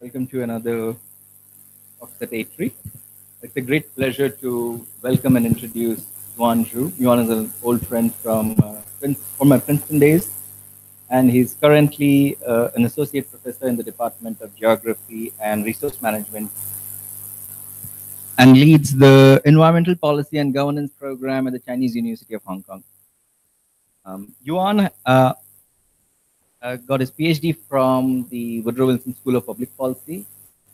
Welcome to another of the ATREE. It's a great pleasure to welcome and introduce Yuan. Yuan is an old friend from my Princeton days, and he's currently an associate professor in the Department of Geography and Resource Management, and leads the Environmental Policy and Governance program at the Chinese University of Hong Kong. Yuan got his PhD from the Woodrow Wilson School of Public Policy,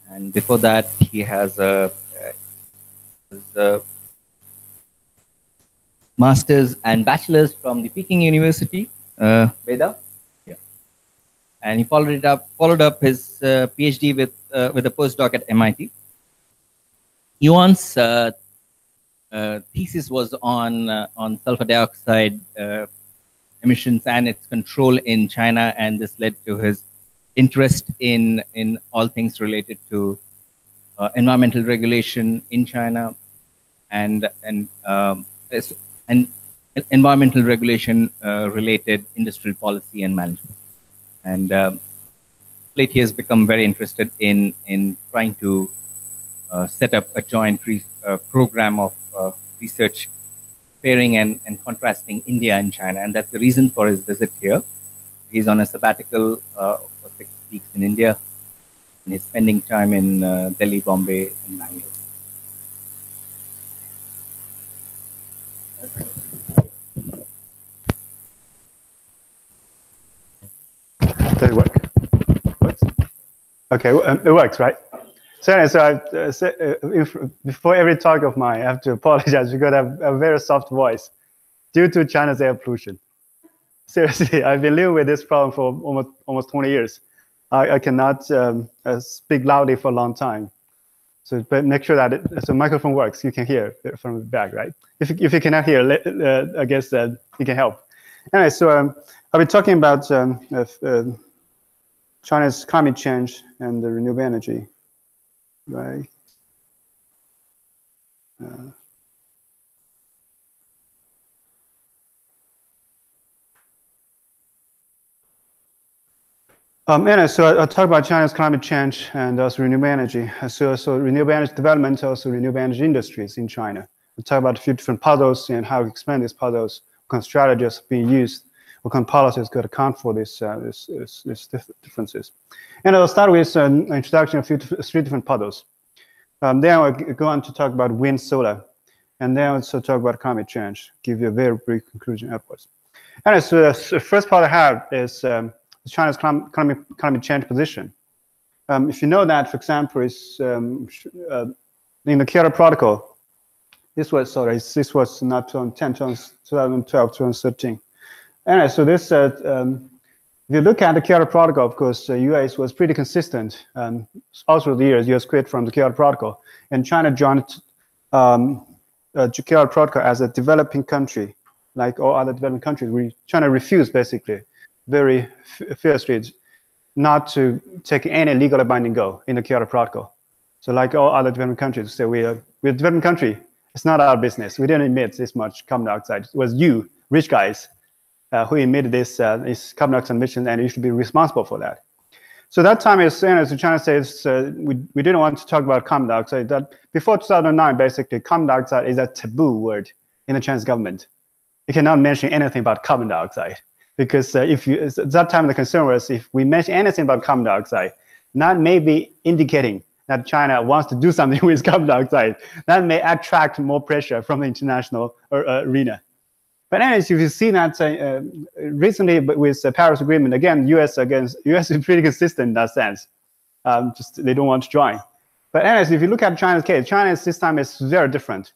and before that, he has a master's and bachelor's from the Peking University, Veda. Yeah. And he followed up his PhD with a postdoc at MIT. Yuan's thesis was on sulfur dioxide emissions and its control in China, and this led to his interest in all things related to environmental regulation in China and environmental regulation related industrial policy and management. And late he has become very interested in trying to set up a joint program of research comparing and contrasting India and China, and that's the reason for his visit here. He's on a sabbatical for 6 weeks in India, and he's spending time in Delhi, Bombay, and Bangalore. Does it work? Works? Okay, it works, right? So before every talk of mine, I have to apologize because I have a very soft voice due to China's air pollution. Seriously, I've been living with this problem for almost 20 years. I cannot speak loudly for a long time. So but make sure that the microphone works. You can hear from the back, right? If you cannot hear, I guess you can help. Anyway, so I'll be talking about China's climate change and the renewable energy. Right. Anyway, so I'll talk about China's climate change and also renewable energy. So renewable energy development, also renewable energy industries in China. We'll talk about a few different puzzles and how to expand these puzzles, what kind of strategies being used, what kind of policies could account for these differences. And I'll start with an introduction of three different puzzles. Then I'll go on to talk about wind, solar, and then I'll also talk about climate change, give you a very brief conclusion afterwards. And so the first part I have is China's climate change position. If you know that, for example, is in the Kyoto Protocol, this was not 2010, 2012, 2013. Anyway, so this, if you look at the Kyoto Protocol, of course, the US was pretty consistent. Also, the years, US quit from the Kyoto Protocol, and China joined Kyoto Protocol as a developing country, like all other developing countries. China refused, basically, very fiercely, not to take any legally binding goal in the Kyoto Protocol. So, like all other developing countries, say we're a developing country. It's not our business. We didn't emit this much carbon dioxide. It was you, rich guys, who emitted this carbon dioxide emissions, and you should be responsible for that. So that time is, as China says, we didn't want to talk about carbon dioxide. That before 2009, basically, carbon dioxide is a taboo word in the Chinese government. You cannot mention anything about carbon dioxide because at that time the concern was if we mention anything about carbon dioxide, that may be indicating that China wants to do something with carbon dioxide. That may attract more pressure from the international arena. But anyways, if you see that recently with the Paris Agreement, again, US is pretty consistent in that sense. Just they don't want to join. But anyways, if you look at China's case, China's this time is very different.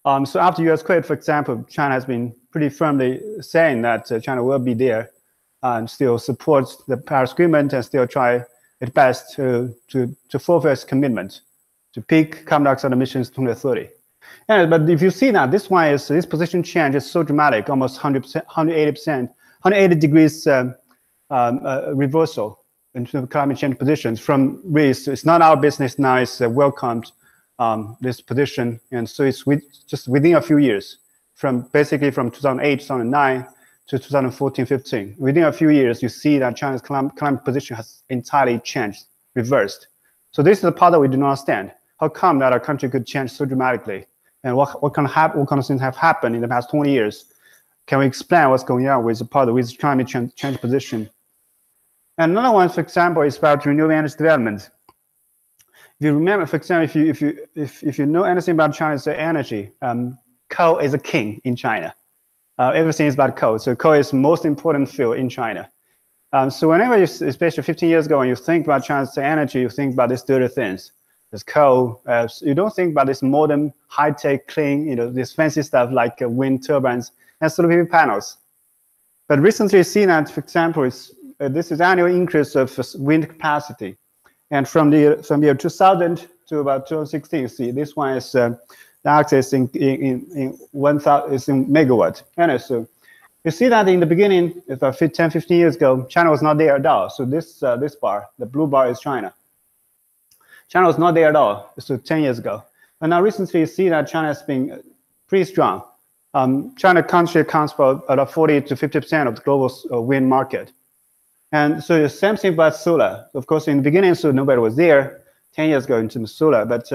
So after US quit, for example, China has been pretty firmly saying that China will be there and still supports the Paris Agreement and still try its best to fulfill its commitment to peak carbon dioxide emissions 2030. Yeah, but if you see that this position change is so dramatic, almost 100%, 180%, 180 degrees reversal in terms of climate change positions from risk. It's not our business now. It's welcomed this position, and so it's just within a few years, basically from 2008, 2009 to 2014, 15. Within a few years, you see that China's climate position has entirely changed reversed. So this is the part that we do not understand. How come that our country could change so dramatically? And what kind of things have happened in the past 20 years? Can we explain what's going on with the part with climate change position? And another one, for example, is about renewable energy development. If you remember, for example, if you know anything about China's energy, coal is a king in China. Everything is about coal. So coal is the most important fuel in China. So whenever you, especially 15 years ago, when you think about China's energy, you think about these dirty things. There's coal. You don't think about this modern, high-tech, clean, this fancy stuff like wind turbines and solar PV panels. But recently, you've seen that, for example, this is annual increase of wind capacity. And from the year 2000 to about 2016, you see this one is the axis in 1,000 is in megawatt. And so you see that in the beginning, about 10, 15 years ago, China was not there at all. So this bar, the blue bar, is China. China was not there at all. So 10 years ago. And now recently, you see that China has been pretty strong. China country accounts for about 40 to 50% of the global wind market. And so the same thing about solar. Of course, in the beginning, so nobody was there 10 years ago in terms of solar, but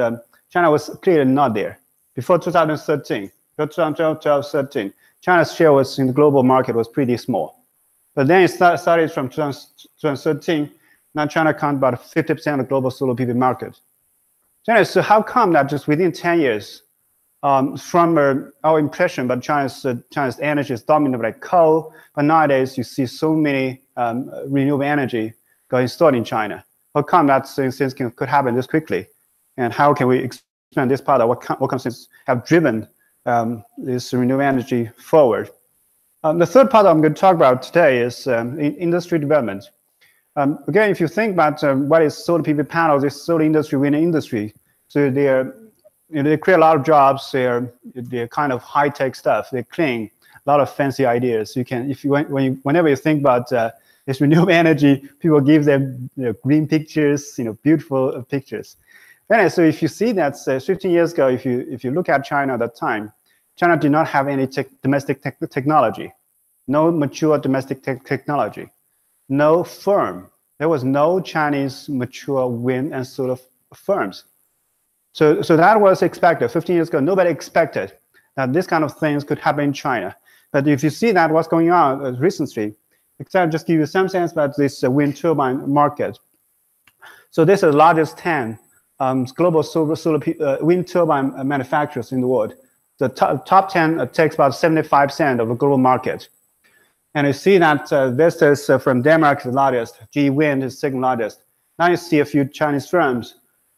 China was clearly not there. Before 2013, before 2013, China's share was in the global market was pretty small. But then it started from 2013. Now China accounts about 50% of the global solar PV market. So how come that just within 10 years, from our impression that China's energy is dominated by coal, but nowadays you see so many renewable energy got installed in China. How come that things could happen this quickly? And how can we expand this part of what kind of things have driven this renewable energy forward? The third part I'm going to talk about today is industry development. Again, if you think about what is solar PV panels, it's solar industry, wind industry. So they create a lot of jobs. They're kind of high-tech stuff. They're clean, a lot of fancy ideas. You can, whenever you think about this renewable energy, people give them green pictures, beautiful pictures. Anyway, so if you see that 15 years ago, if you look at China at that time, China did not have any domestic technology, no mature domestic technology, no firm. There was no Chinese mature wind and solar firms. So that was expected. 15 years ago, nobody expected that this kind of things could happen in China. But if you see that what's going on recently, I'll just give you some sense about this wind turbine market. So this is the largest 10 global solar wind turbine manufacturers in the world. The top 10 takes about 75% of the global market. And you see that Vestas from Denmark is the largest, GE Wind is second largest. Now you see a few Chinese firms.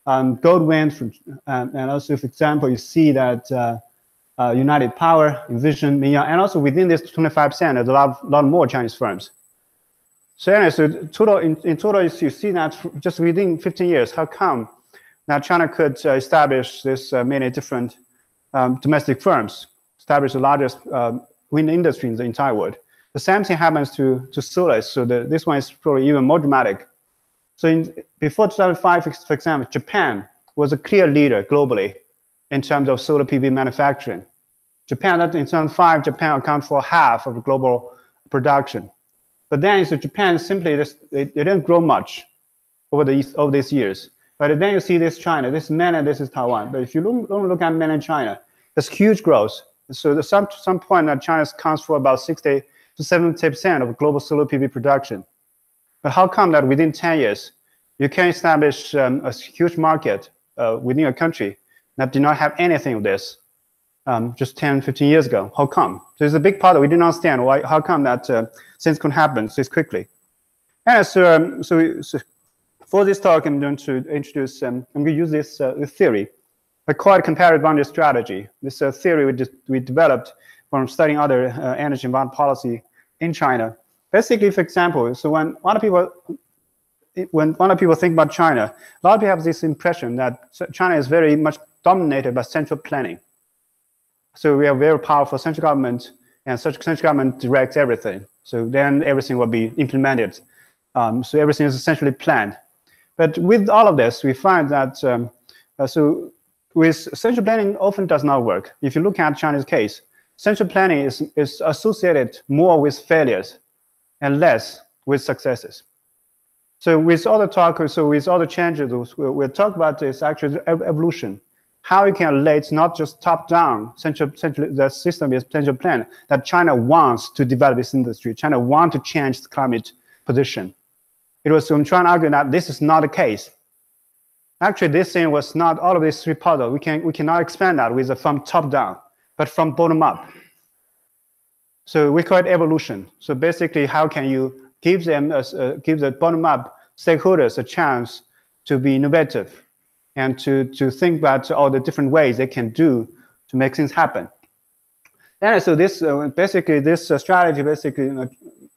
Goldwind, and also, for example, you see that United Power, Envision, Mingyang, and also within this 25%, there's a lot more Chinese firms. So anyway, so in total, you see that just within 15 years, how come now China could establish this many different domestic firms, establish the largest wind industry in the entire world. The same thing happens to solar. So this one is probably even more dramatic. So before 2005, for example, Japan was a clear leader globally in terms of solar PV manufacturing. In 2005, Japan accounts for half of the global production. But then, so Japan simply it didn't grow much over these years. But then you see this China, this mainland, this is Taiwan. But if you don't look at mainland China, there's huge growth. So there's some point that China accounts for about 60 to 70% of global solar PV production. But how come that within 10 years, you can establish a huge market within a country that did not have anything of this just 10, 15 years ago? How come? So it's a big part that we didn't understand. How come that things could happen so quickly? And so for this talk, I'm going to introduce, I'm going to use this theory. I call it comparative boundary strategy. This theory we developed from studying other energy environment policy in China. Basically, for example, so when a lot of people think about China, a lot of people have this impression that China is very much dominated by central planning. So we have very powerful central government, and such central government directs everything. So then everything will be implemented. So everything is essentially planned. But with all of this, we find that so with central planning often does not work. If you look at China's case, central planning is associated more with failures and less with successes. So with all the talk, so with all the changes, we'll talk about this actually evolution. How you can relate not just top-down, the system is central plan, that China wants to develop this industry. China wants to change the climate position. It was trying to argue that this is not the case. Actually, this thing was not all of these three puzzles. We cannot expand that with from top-down, but from bottom-up. So we call it evolution. So basically, how can you give them give the bottom-up stakeholders a chance to be innovative and to think about all the different ways they can do to make things happen. And so this basically this strategy basically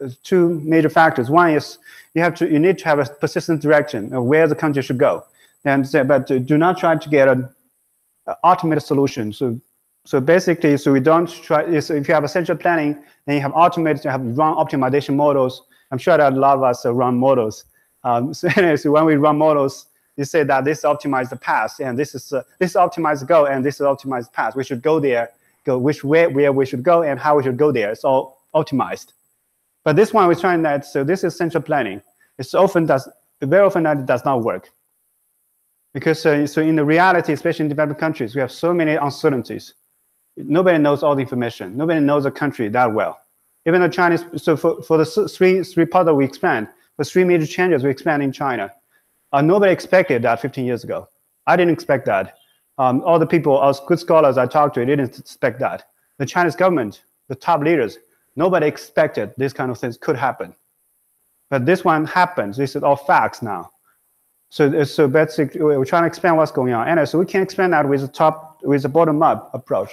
is two major factors. One is you need to have a persistent direction of where the country should go, but do not try to get an automated solution. So basically, so we don't try. So if you have essential planning, then you have automated, you have run optimization models. I'm sure that a lot of us run models. So when we run models, you say that this optimized the past, and this optimized go, and this is optimized past. We should go there, go where we should go, and how we should go there. It's all optimized. But this one we're trying that. So this is central planning. Very often that it does not work, because so in the reality, especially in developed countries, we have so many uncertainties. Nobody knows all the information. Nobody knows the country that well. Even the Chinese. So for the three parts that we expand, the three major changes we expand in China. Nobody expected that 15 years ago. I didn't expect that. All the people, all good scholars I talked to, didn't expect that. The Chinese government, the top leaders, nobody expected this kind of things could happen. But this one happens. This is all facts now. So basically, we're trying to expand what's going on. And so we can expand that with the bottom-up approach.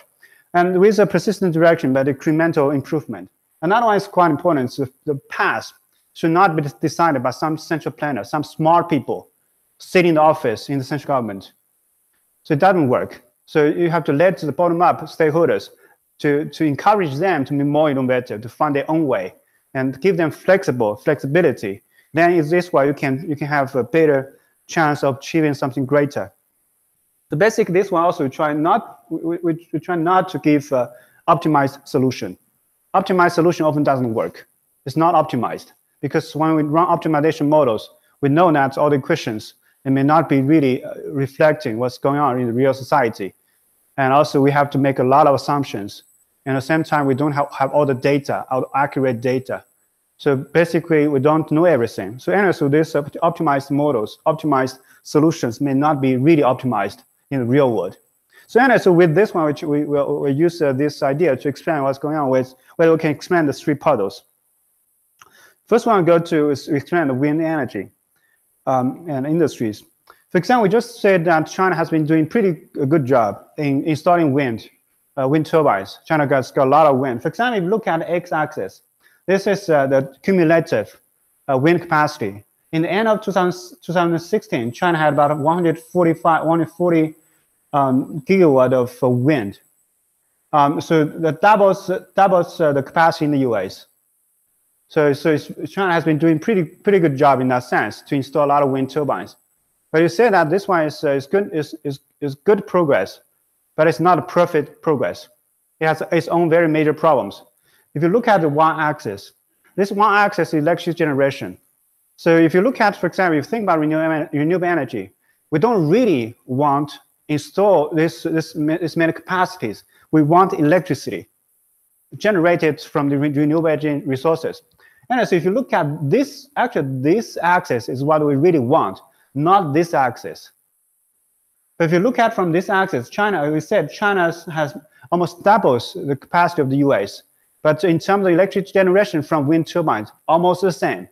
And with a persistent direction, but incremental improvement. Another one is quite important. So the past should not be decided by some central planner, some smart people sitting in the office in the central government. So it doesn't work. So you have to let the bottom-up stakeholders to encourage them to be more innovative, to find their own way, and give them flexibility. Then in this way you can have a better chance of achieving something greater. So basically, this one also we try not to give optimized solution. Optimized solution often doesn't work. It's not optimized. Because when we run optimization models, we know that all the equations, they may not be really reflecting what's going on in the real society. And also we have to make a lot of assumptions. And at the same time, we don't have all the data, all the accurate data. So basically, we don't know everything. So anyway, so these optimized models, optimized solutions may not be really optimized in the real world. So anyway, so with this one, we use this idea to explain what's going on with, whether we can expand the three puzzles. First one I go to is explain the wind energy and industries. For example, we just said that China has been doing pretty good job in installing wind turbines. China got a lot of wind. For example, if you look at the x-axis, this is the cumulative wind capacity. In the end of 2016, China had about 140 gigawatt of wind. So that doubles the capacity in the US. So China has been doing pretty good job in that sense to install a lot of wind turbines. But you say that this one is good progress, but it's not a perfect progress. It has its own very major problems. If you look at the y-axis, this y-axis is electricity generation. So if you look at, for example, if you think about renewable energy, we don't really want to install this many capacities. We want electricity generated from the renewable energy resources. And so if you look at this, actually this axis is what we really want, not this axis. But if you look at from this axis, China, we said China has almost doubles the capacity of the US. But in terms of electric generation from wind turbines, almost the same.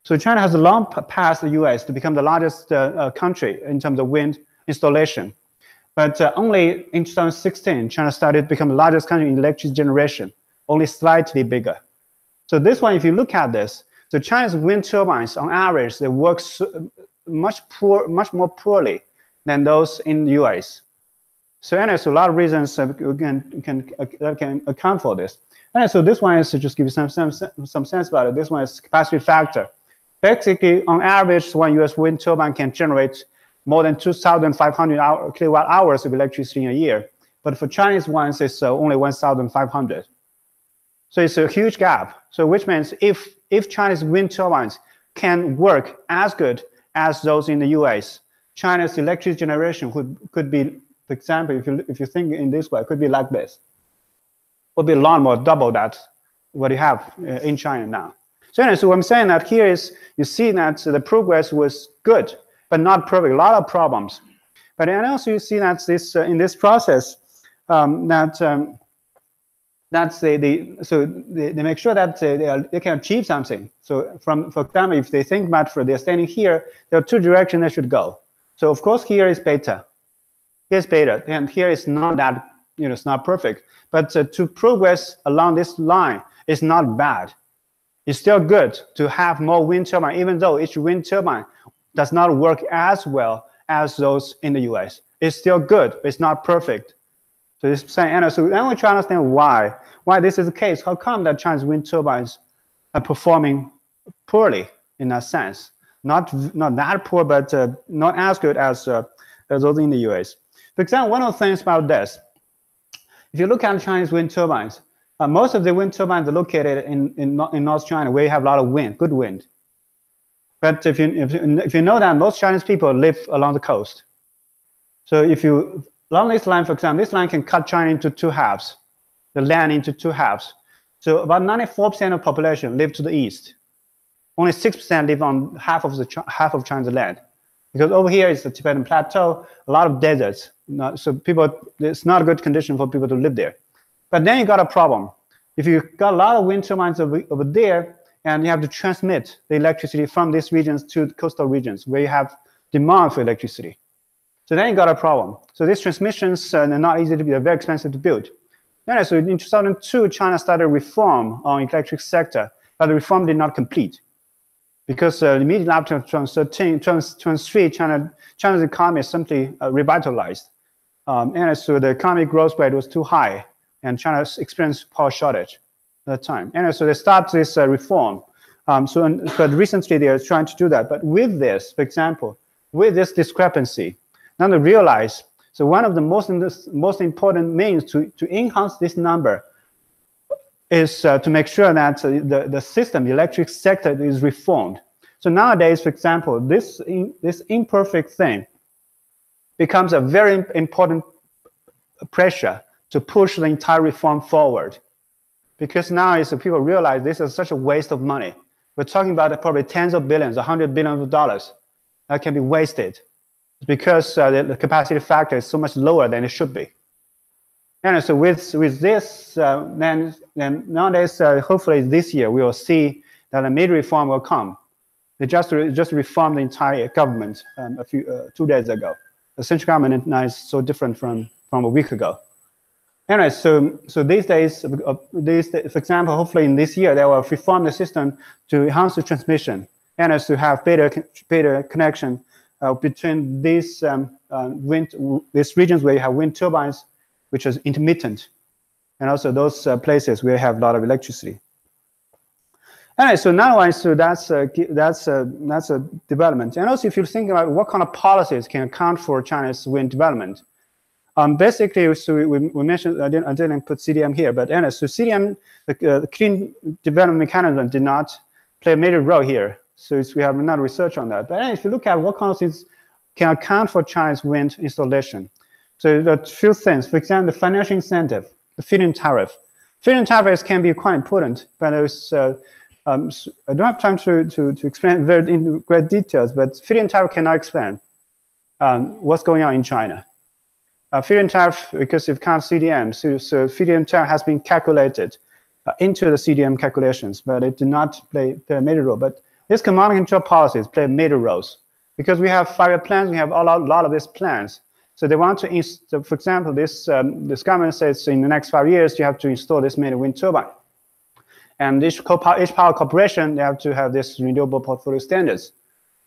So China has long passed the US to become the largest country in terms of wind installation. But only in 2016, China started to become the largest country in electric generation, only slightly bigger. So this one, if you look at this, so China's wind turbines, on average, they work much more poorly than those in the US. So anyway, so a lot of reasons that can account for this. And so this one is to just give you some sense about it. This one is capacity factor. Basically, on average, one US wind turbine can generate more than 2,500 kilowatt hours of electricity in a year. But for Chinese ones, it's only 1,500. So it's a huge gap. So which means if Chinese wind turbines can work as good as those in the US. China's electric generation could be, for example, if you think in this way, could be like this. Would be a lot more, double that what you have in China now. So anyway, so what I'm saying that here is you see that the progress was good, but not perfect. A lot of problems. But and also you see that this in this process that's they make sure that they can achieve something. So for example, if they think about they're standing here, there are two directions they should go. So of course here is beta. Here's beta, and here is not that, it's not perfect. But to progress along this line is not bad. It's still good to have more wind turbine, even though each wind turbine does not work as well as those in the US. It's still good, but it's not perfect. So it's saying, and so then we try to understand why this is the case. How come that Chinese wind turbines are performing poorly in that sense? Not that poor, but not as good as those in the US. For example, one of the things about this, if you look at Chinese wind turbines, most of the wind turbines are located in North China, where you have a lot of wind, good wind. But if you know that most Chinese people live along the coast, so if you along this line, for example, this line can cut China into two halves, the land into two halves. So about 94% of population live to the east. Only 6% live on half of China's land, because over here is the Tibetan Plateau, a lot of deserts. So it's not a good condition for people to live there. But then you got a problem. If you got a lot of wind turbines over there, and you have to transmit the electricity from these regions to the coastal regions where you have demand for electricity. So then you got a problem. So these transmissions are not easy to build, they're very expensive to build. Then, so in 2002, China started reform on electric sector, but the reform did not complete. Because immediately after 2023, China's economy is simply revitalized. And so the economic growth rate was too high, and China experienced power shortage at that time. And so they start this reform. But recently they are trying to do that. But with this, for example, with this discrepancy, now they realize, so one of the most important means to enhance this number is to make sure that the system, the electric sector, is reformed. So nowadays, for example, this imperfect thing becomes a very important pressure to push the entire reform forward. Because now people realize this is such a waste of money. We're talking about probably tens of billions, $100 billion that can be wasted because the capacity factor is so much lower than it should be. And so with this, then nowadays, hopefully this year, we will see that a major reform will come. They just reformed the entire government 2 days ago. The central government now is so different from a week ago. Anyway, so these days, for example, hopefully in this year, they will reform the system to enhance the transmission and as to have better connection between these regions where you have wind turbines, which is intermittent, and also those places where you have a lot of electricity. Anyway, so now that's a development. And also, if you think about what kind of policies can account for China's wind development, basically, so we mentioned, I didn't put CDM here, but anyway, so CDM, the Clean Development Mechanism, did not play a major role here. So we have not research on that. But anyway, if you look at what kind of things can account for China's wind installation, so there are a few things. For example, the financial incentive, the feed-in tariff. Feed-in tariffs can be quite important, but there's I don't have time to explain in great details, but feed-in tariff cannot explain what's going on in China. Feed-in tariff, because if you count CDM, so feed-in tariff has been calculated into the CDM calculations, but it did not play a major role. But these command and control policies play major roles because we have 5-year plans, we have a lot of these plans. So they want to, for example, this government says in the next 5 years you have to install this many wind turbine. And each power corporation, they have to have this renewable portfolio standards.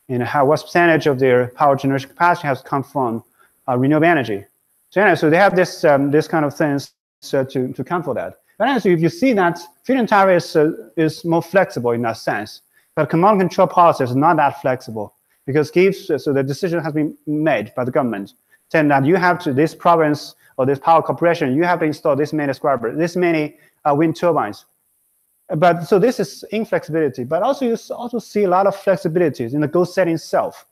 What percentage of their power generation capacity has to come from renewable energy. So anyway, so they have this kind of things to account for that. But anyway, so if you see that feed-in tariff is more flexible in that sense, but command and control policy is not that flexible because so the decision has been made by the government saying that you have to, this province or this power corporation, you have to install this many wind turbines. But so this is inflexibility, but also you also see a lot of flexibilities in the goal setting itself.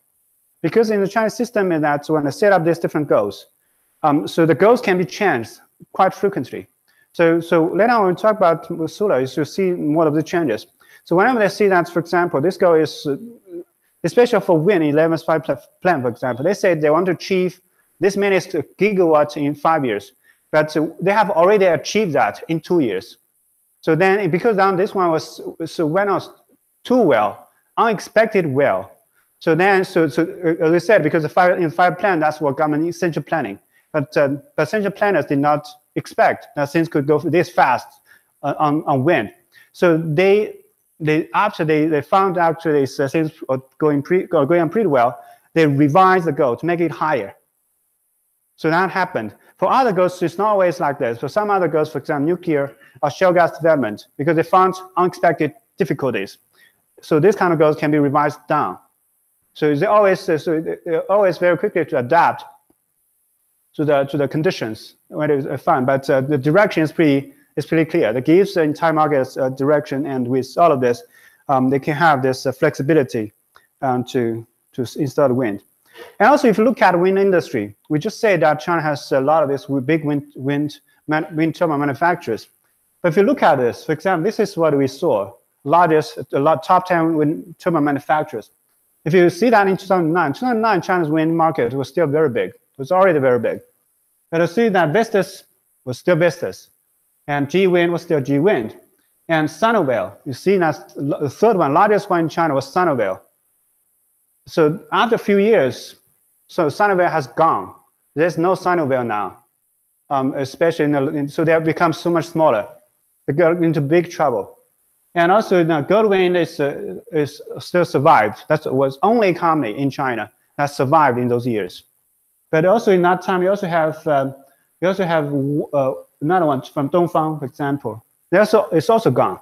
Because in the Chinese system is that when I set up these different goals, so the goals can be changed quite frequently. So later on when we talk about solar, you should see more of the changes. So whenever they see that, for example, this goal is, especially for wind, 11th plan, for example, they say they want to achieve this many gigawatts in 5 years, but they have already achieved that in 2 years. So then, because now this one went on too well, unexpected well. So then, as I said, because in 5 plan, that's what government is central planning. But central planners did not expect that things could go this fast on wind. So after they found actually things are going on pretty well, they revised the goal to make it higher. So that happened. For other goals, it's not always like this. For some other goals, for example, nuclear or shale gas development, because they found unexpected difficulties. So this kind of goals can be revised down. So they're always very quickly to adapt to the conditions when it's found. But the direction is pretty clear. That gives the entire market a direction, and with all of this, they can have this flexibility to install the wind. And also, if you look at the wind industry, we just say that China has a lot of this big wind turbine manufacturers. But if you look at this, for example, this is what we saw: top 10 wind turbine manufacturers. If you see that in 2009, China's wind market was still very big. It was already very big. But you see that Vestas was still Vestas, and GE Wind was still GE Wind, and Sinovel. You see that the third one, largest one in China, was Sinovel. So after a few years, so Sinovel has gone. There's no Sinovel now, especially so they have become so much smaller. They got into big trouble. And also, Goldwind is still survived. That was only company in China that survived in those years. But also in that time, you also have another one from Dongfang, for example. It's also gone.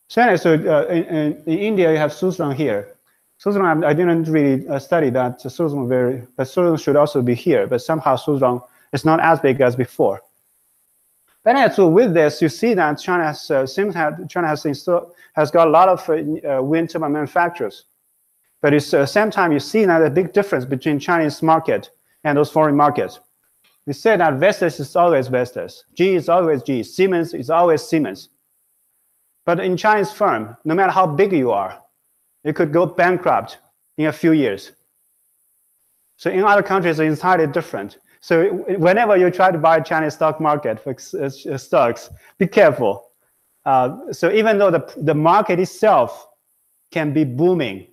So in India, you have Suzlon here. Suzlon, I didn't really study that. Suzlon but Suzlon should also be here. But somehow Suzlon is not as big as before. But anyway, so with this, you see that China has got a lot of wind turbine manufacturers. But at the same time, you see now the big difference between Chinese market and those foreign markets. We say that Vestas is always Vestas, GE is always GE, Siemens is always Siemens. But in Chinese firm, no matter how big you are, you could go bankrupt in a few years. So in other countries, it's entirely different. So whenever you try to buy Chinese stock market for stocks, be careful. So even though the market itself can be booming,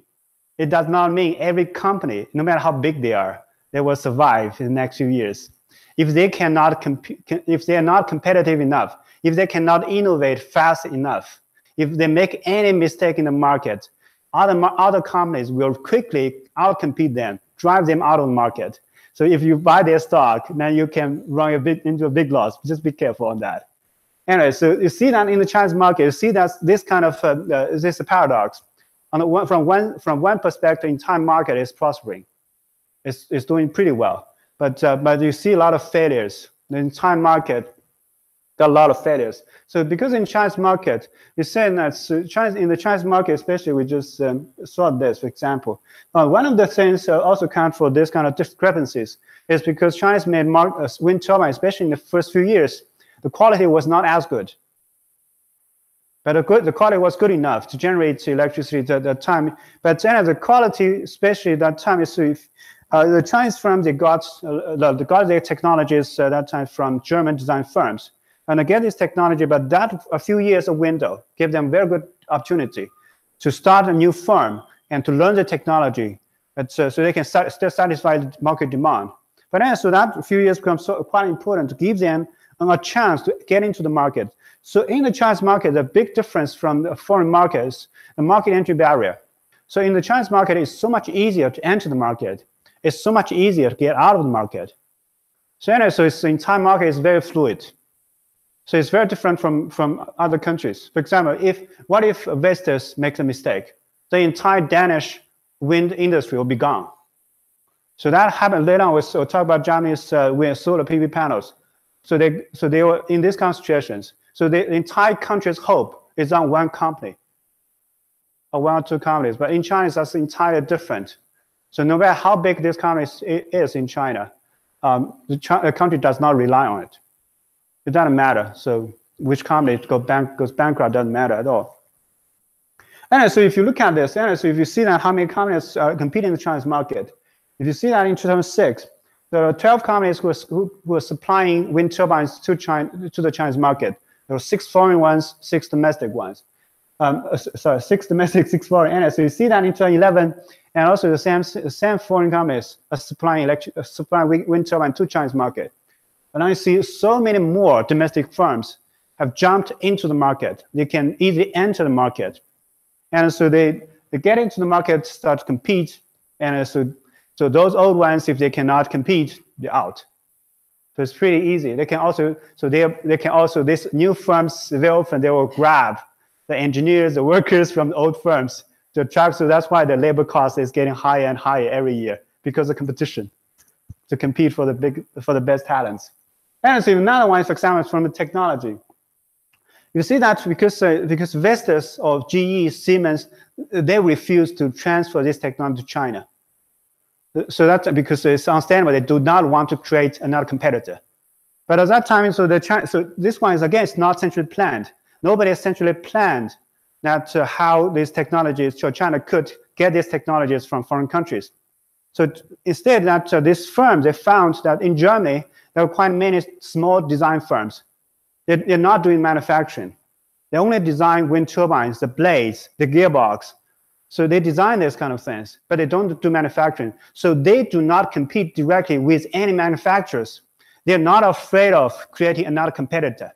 it does not mean every company, no matter how big they are, they will survive in the next few years. If they cannot if they are not competitive enough, if they cannot innovate fast enough, if they make any mistake in the market, other companies will quickly outcompete them, drive them out of the market. So if you buy their stock, then you can run into a big loss. Just be careful on that. Anyway, so you see that in the Chinese market, you see that this kind of this paradox. From one perspective, the entire market is prospering. It's doing pretty well. But you see a lot of failures. The entire market got a lot of failures. So because in Chinese market, we say that in the Chinese market, especially, we just saw this, for example. One of the things also account for this kind of discrepancies is because China's made wind turbine, especially in the first few years, the quality was not as good. But the quality was good enough to generate electricity at that time. But then the quality, especially at that time, is the Chinese firms, they got their technologies at that time from German design firms. And they get this technology, but that a few years of window gave them very good opportunity to start a new firm and to learn the technology, so they can still satisfy the market demand. But then, so that few years becomes quite important to give them a chance to get into the market. So in the Chinese market, the big difference from the foreign markets, the market entry barrier. So in the Chinese market, it's so much easier to enter the market. It's so much easier to get out of the market. So anyway, so the entire market is very fluid. So it's very different from other countries. For example, what if Vestas makes a mistake? The entire Danish wind industry will be gone. So that happened later on. We'll talk about Japanese wind solar PV panels. So they were in these kind of situations. So the entire country's hope is on one company, or one or two companies. But in China, that's entirely different. So no matter how big this company is in China, the country does not rely on it. It doesn't matter. So which company goes bankrupt doesn't matter at all. And so if you look at this, and so if you see that how many companies are competing in the Chinese market, if you see that in 2006, there were 12 companies who were supplying wind turbines to the Chinese market. There were 6 foreign ones, 6 domestic ones. 6 domestic, 6 foreign. And so you see that in 2011, and also the same foreign companies are supplying wind turbine to Chinese market. And now you see so many more domestic firms have jumped into the market. They can easily enter the market. And so they get into the market, start to compete. And so those old ones, if they cannot compete, they're out. So it's pretty easy. They can also, these new firms, very often they will grab the engineers, the workers from the old firms to attract. So that's why the labor cost is getting higher and higher every year, because of competition to compete for the best talents. And so another one, for example, is from the technology. You see that because Vestas or GE, Siemens, they refuse to transfer this technology to China. So that's because it's understandable they do not want to create another competitor. But at that time, so this one is, again, it's not centrally planned. Nobody has centrally planned that how these technologies, so China could get these technologies from foreign countries. So instead, that these firms, they found that in Germany, there were quite many small design firms. They're not doing manufacturing. They only design wind turbines, the blades, the gearbox. So they design these kind of things, but they don't do manufacturing. So they do not compete directly with any manufacturers. They're not afraid of creating another competitor.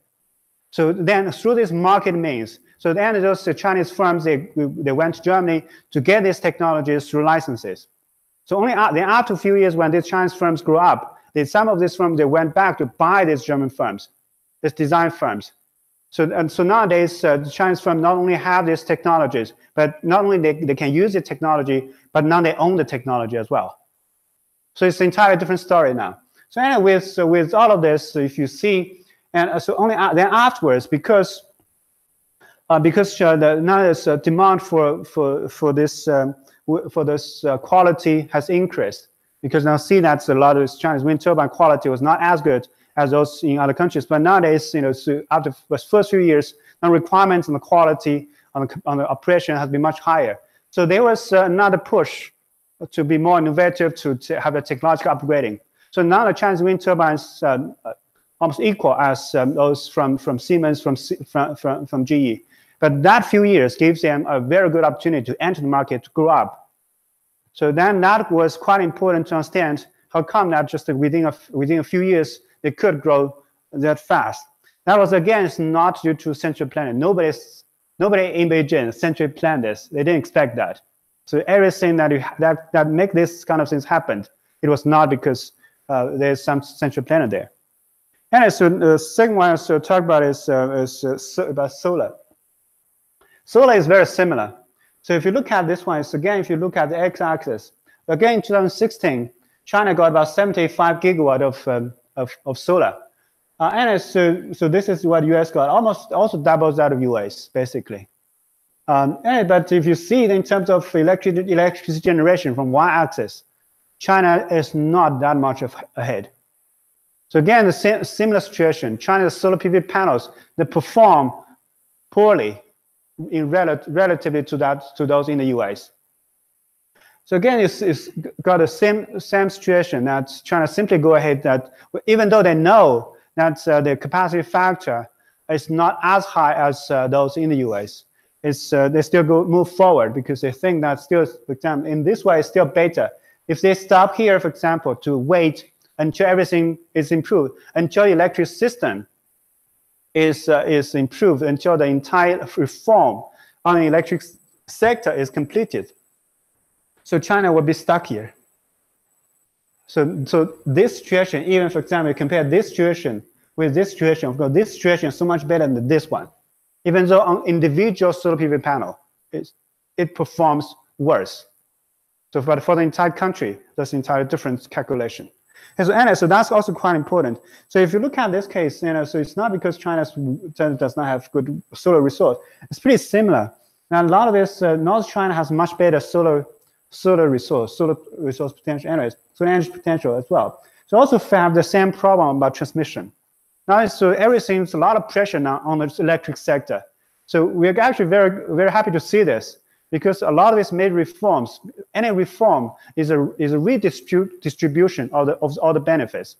So then through this market means, so then those Chinese firms, they went to Germany to get these technologies through licenses. So only then after a few years, when these Chinese firms grew up, some of these firms, they went back to buy these German firms, these design firms. So nowadays, the Chinese firms not only have these technologies, but not only they can use the technology, but now they own the technology as well. So it's an entirely different story now. So anyway, with all of this, so if you see, and so only then afterwards, because now there's a demand for this quality has increased. Because now see that a lot of this Chinese wind turbine quality was not as good as those in other countries. But nowadays, so after the first few years, the requirements on the quality, on the operation has been much higher. So there was another push to be more innovative, to have a technological upgrading. So now the Chinese wind turbines almost equal as those from Siemens, from GE. But that few years gives them a very good opportunity to enter the market, to grow up. So then that was quite important to understand how come that just within a few years they could grow that fast. That was, again, not due to central planning. Nobody in Beijing centrally planned this. They didn't expect that. So everything that make this kind of things happen, it was not because there's some central planner there. And so the second one to talk about is about solar. Solar is very similar. So if you look at this one, so again, if you look at the x-axis, again in 2016, China got about 75 gigawatt of solar. And so this is what US got, almost also doubles that of US, basically. But if you see it in terms of electricity generation from y-axis, China is not that much ahead. So again, the similar situation. China's solar PV panels, they perform poorly in relatively to those in the US. So again, it's got the same situation that China simply go ahead that even though they know that the capacity factor is not as high as those in the US, they still move forward because they think that still, for example, in this way, it's still better. If they stop here, for example, to wait until everything is improved, until the electric system is improved, until the entire reform on the electric sector is completed. So China will be stuck here. So this situation, even for example, compare this situation with this situation, of course, this situation is so much better than this one. Even though on individual solar PV panel, it performs worse. So for the entire country, that's an entirely different calculation. And so that's also quite important. So if you look at this case, so it's not because China does not have good solar resource. It's pretty similar. Now a lot of this, North China has much better solar resource potential, anyways, solar energy potential as well. So also have the same problem about transmission. Now, so everything's a lot of pressure now on the electric sector. So we're actually very, very happy to see this, because a lot of these major reforms, any reform is a redistribution of all the benefits.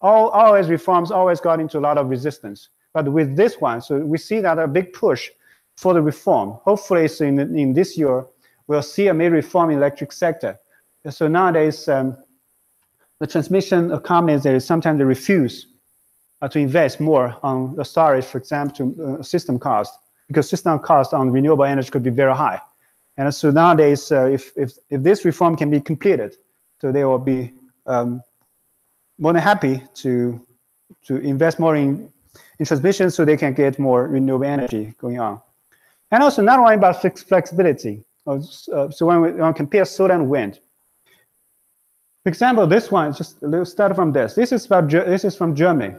Always reforms always got into a lot of resistance. But with this one, so we see that a big push for the reform. Hopefully, so in this year, we'll see a major reform in the electric sector. So nowadays, the transmission companies, sometimes they refuse to invest more on the storage, for example, to system cost, because system cost on renewable energy could be very high. And so nowadays, if this reform can be completed, so they will be more than happy to invest more in transmission, so they can get more renewable energy going on. And also not only about flexibility. So when we compare solar and wind, for example, this one, let's start from this. This is from Germany.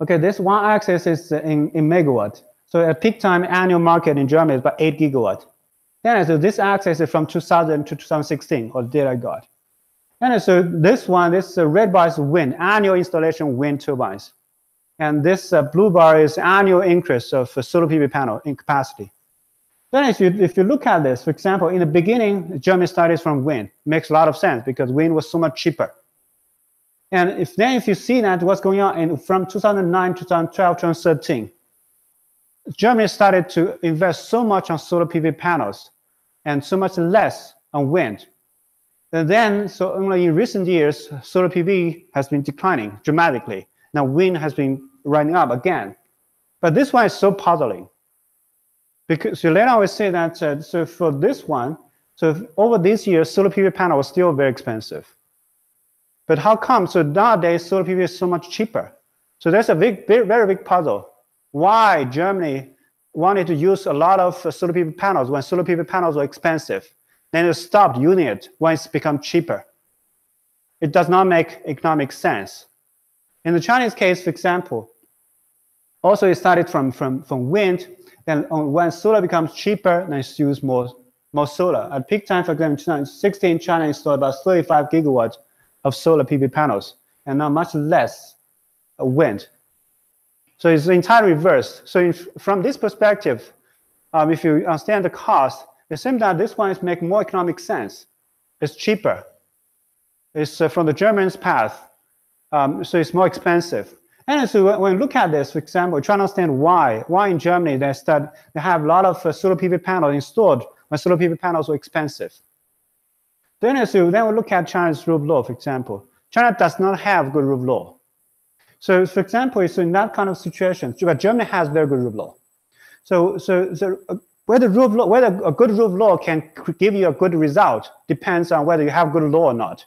Okay, this one axis is in megawatt. So at peak time, annual market in Germany is about 8 gigawatt. And so this axis is from 2000 to 2016, or the data I got. And so this red bar is wind, annual installation wind turbines. And this blue bar is annual increase of solar PV panel in capacity. Then if you look at this, for example, in the beginning, Germany started from wind. Makes a lot of sense because wind was so much cheaper. And if you see that what's going on from 2009 to 2012, 2013, Germany started to invest so much on solar PV panels and so much less on wind. And then, so only in recent years, solar PV has been declining dramatically. Now wind has been running up again. But this one is so puzzling. Because so later on we say that, so for this one, so over these years, solar PV panel was still very expensive. But how come? So nowadays, solar PV is so much cheaper. So there's a very big puzzle. Why Germany wanted to use a lot of solar PV panels when solar PV panels were expensive? Then it stopped using it when it's become cheaper. It does not make economic sense. In the Chinese case, for example, also it started from wind. And when solar becomes cheaper, then it's used more solar. At peak time, for example, in 2016, China installed about 35 gigawatts of solar PV panels, and now much less wind. So it's entirely reversed. So from this perspective, if you understand the cost, it seems that this one is making more economic sense. It's cheaper. It's from the Germans' path, so it's more expensive. And so when we look at this, for example, try to understand why in Germany they have a lot of solar PV panels installed when solar PV panels were expensive. Then we look at China's rule of law, for example. China does not have good rule of law. So for example, so in that kind of situation, Germany has very good rule of law. So whether a good rule of law can give you a good result depends on whether you have good law or not.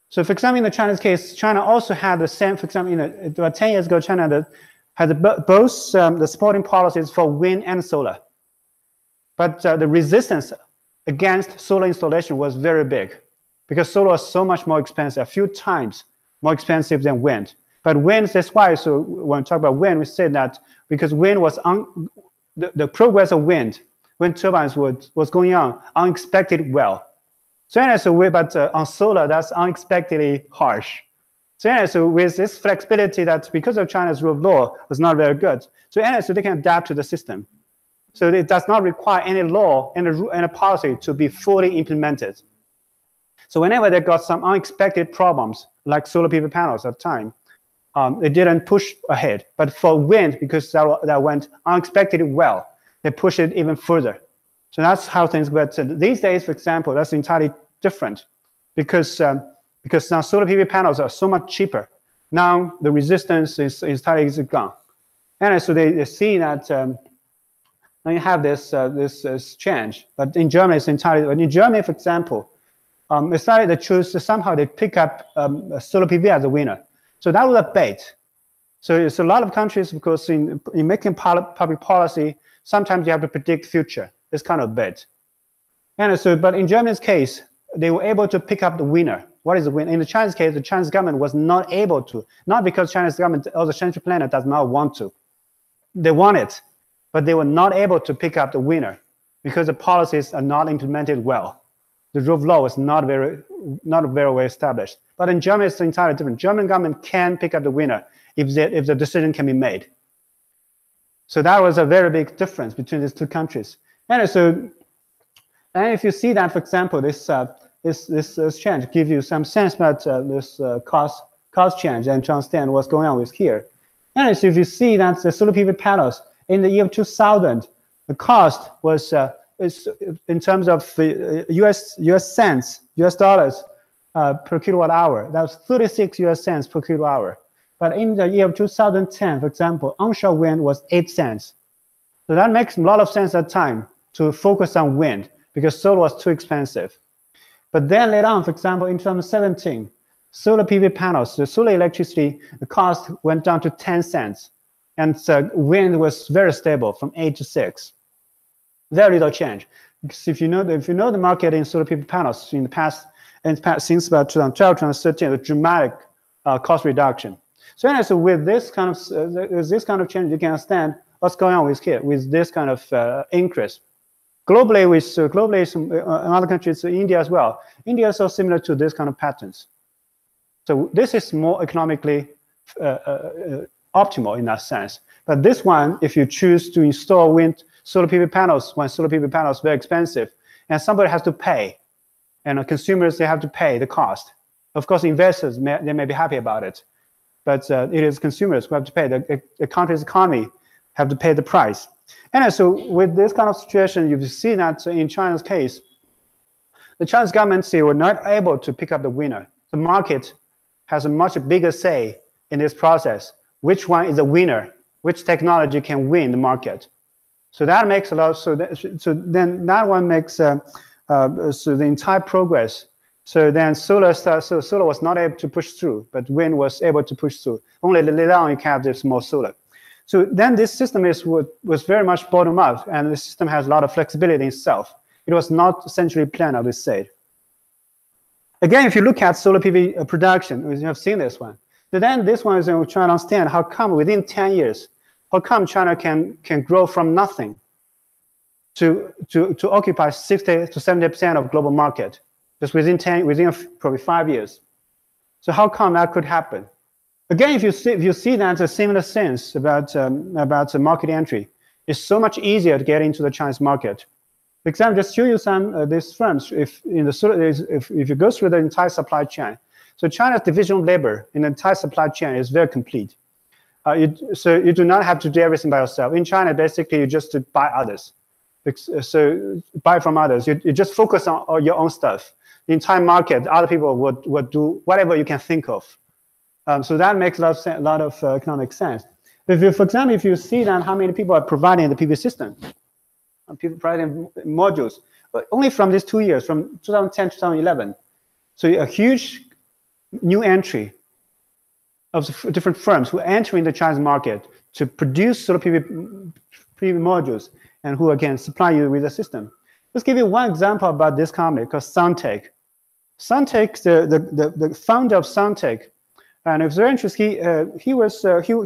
So for example, in the Chinese case, China also had the same, for example, about 10 years ago, China had both the supporting policies for wind and solar. But the resistance against solar installation was very big because solar was so much more expensive, a few times more expensive than wind. But wind, that's why, so when we talk about wind, we said that because wind was, the progress of wind turbines was going on unexpectedly well. So on solar, that's unexpectedly harsh. So with this flexibility that because of China's rule of law was not very good, so they can adapt to the system. So it does not require any law and a policy to be fully implemented. So whenever they got some unexpected problems, like solar PV panels at the time, they didn't push ahead. But for wind, because that went unexpectedly well, they pushed it even further. So that's how things went. So these days, for example, that's entirely different because now solar PV panels are so much cheaper. Now the resistance is entirely gone. And so they see that now you have this change. But in Germany, it's entirely. In Germany, for example, they started to choose somehow they pick up solar PV as a winner. So that was a bet. So it's a lot of countries because in making public policy, sometimes you have to predict future. It's kind of bet. And so, but in Germany's case, they were able to pick up the winner What is the win? In the Chinese case, the Chinese government was not able to, not because Chinese government or the central planner does not want to. They want it, but they were not able to pick up the winner because the policies are not implemented well. The rule of law is not very well established. But in Germany, it's entirely different. German government can pick up the winner if the decision can be made. So that was a very big difference between these two countries. And if you see that, for example, this change gives you some sense about this cost change and to understand what's going on with here. And so if you see that the solar PV panels in the year 2000, the cost was in terms of US dollars per kilowatt hour. That was 36 US cents per kilowatt hour. But in the year 2010, for example, onshore wind was 8 cents. So that makes a lot of sense at the time to focus on wind because solar was too expensive. But then later on, for example, in 2017, solar PV panels, the solar electricity, the cost went down to 10 cents. And wind was very stable from 8 to 6. Very little change. Because if you know the market in solar PV panels in the past since about 2012, 2013, a dramatic cost reduction. So anyway, so with this kind of change, you can understand what's going on with this kind of increase. Globally, in other countries, India as well. India is so similar to this kind of patterns. So this is more economically optimal in that sense. But this one, if you choose to install solar PV panels, when solar PV panels are very expensive, and somebody has to pay, and consumers, they have to pay the cost. Of course, investors, they may be happy about it, but it is consumers who have to pay. The country's economy have to pay the price. And so with this kind of situation, you see that in China's case, the Chinese government, they were not able to pick up the winner. The market has a much bigger say in this process. Which one is the winner? Which technology can win the market? So that makes a lot. So then that one makes so the entire progress. So then solar was not able to push through, but wind was able to push through. Only later on you have this more solar. So then this system was very much bottom up, and the system has a lot of flexibility in itself. It was not essentially planned, I would say. Again, if you look at solar PV production, you have seen this one. So then this one is we're trying to understand how come within 10 years, how come China can grow from nothing to occupy 60 to 70% of global market just within probably 5 years. So how come that could happen? Again, if you see that a similar sense about market entry, it's so much easier to get into the Chinese market. For example, just show you some these firms. If you go through the entire supply chain, so China's division of labor in the entire supply chain is very complete. So you do not have to do everything by yourself. In China, basically, you just buy others. So buy from others. You just focus on your own stuff. The entire market, other people would do whatever you can think of. So that makes a lot of economic sense. For example, if you see that how many people are providing the PV system, people providing modules, but only from these 2 years, from 2010 to 2011, so a huge new entry of different firms who are entering the Chinese market to produce solar PV modules and who again supply you with a system. Let's give you one example about this company called Suntech. Suntech, the founder of Suntech, and if you're interested, he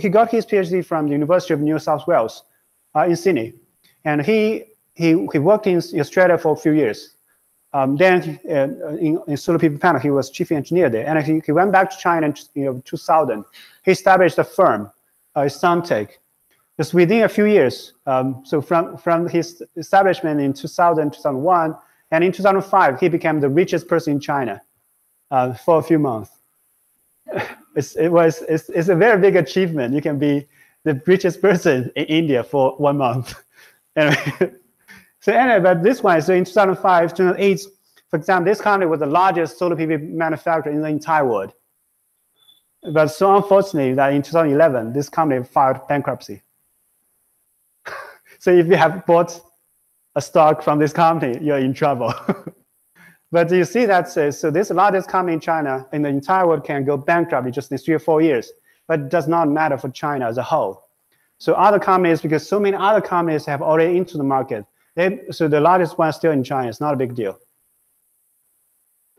got his PhD from the University of New South Wales in Sydney, and he worked in Australia for a few years. Then in solar PV panel, he was chief engineer there, and he went back to China in 2000. He established a firm, Suntech. Just within a few years, so from his establishment in 2000, 2001, and in 2005, he became the richest person in China for a few months. It's a very big achievement. You can be the richest person in India for 1 month. Anyway, so anyway, but this one, so in 2005, 2008, for example, this company was the largest solar PV manufacturer in the entire world. But so unfortunately that in 2011, this company filed bankruptcy. So if you have bought a stock from this company, you're in trouble. But you see that, so this largest company in China, in the entire world, can go bankrupt just in 3 or 4 years, but it does not matter for China as a whole. So other companies, because so many other companies have already into the market, so the largest one is still in China. It's not a big deal.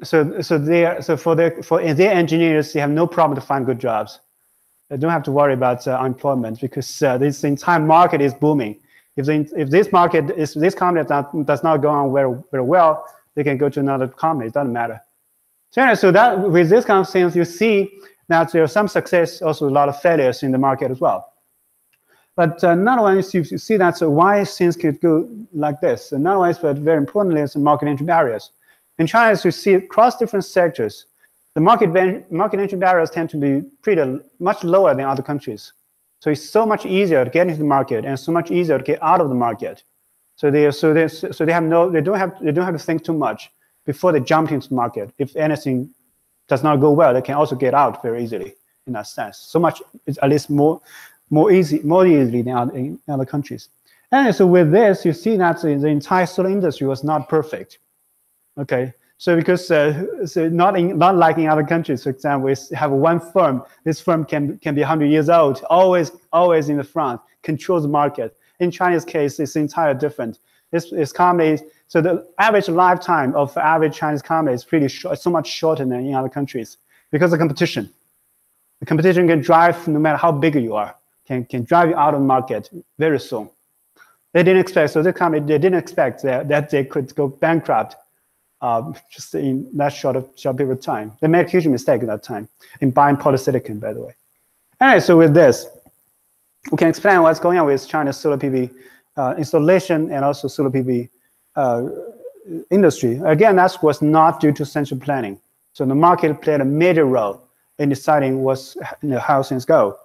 for their engineers, they have no problem to find good jobs. They don't have to worry about unemployment because this entire market is booming. If this company does not go on very well, they can go to another company. It doesn't matter. So that with this kind of things, you see that there's some success, also a lot of failures in the market as well. But another one is you see that why things could go like this. Another one is, but very importantly, is the market entry barriers. In China, as you see across different sectors, the market entry barriers tend to be much lower than other countries. So it's so much easier to get into the market and so much easier to get out of the market. So they don't have to think too much before they jump into the market. If anything does not go well, they can also get out very easily in that sense. So much, at least more easily than in other countries. And so with this, you see that the entire solar industry was not perfect. Okay, so because not like in other countries, for example, we have one firm. This firm can be 100 years old, always in the front, controls the market. In China's case, it's entirely different. This company, so the average lifetime of average Chinese company is pretty short, so much shorter than in other countries because of competition. The competition can drive, no matter how big you are, can drive you out of the market very soon. They didn't expect, so this company, they didn't expect that they could go bankrupt just in that short period of time. They made a huge mistake at that time in buying polysilicon, by the way. Anyway, so with this, we can explain what's going on with China's solar PV installation and also solar PV industry. Again, that was not due to central planning. So the market played a major role in deciding how things go.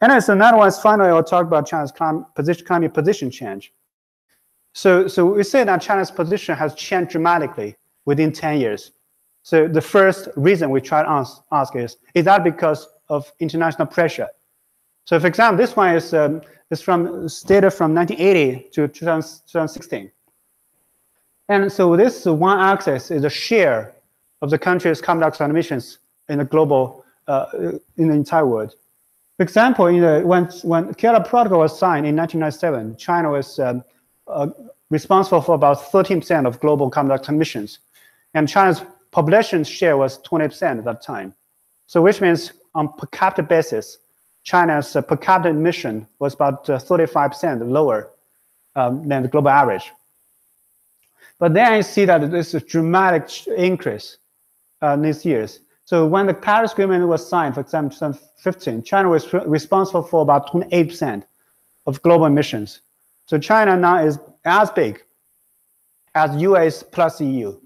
And then, so another one is finally, I'll talk about China's climate position change. So we say that China's position has changed dramatically within 10 years. So the first reason we try to ask is that because of international pressure? So for example, this one is from data from 1980 to 2016. And so this one axis is the share of the country's carbon dioxide emissions in the global, in the entire world. For example, when Kyoto Protocol was signed in 1997, China was responsible for about 13% of global carbon dioxide emissions. And China's population share was 20% at that time. So which means on per capita basis, China's per capita emission was about 35% lower than the global average. But then I see that there's a dramatic increase in these years. So when the Paris Agreement was signed, for example, 2015, China was responsible for about 28% of global emissions. So China now is as big as US plus EU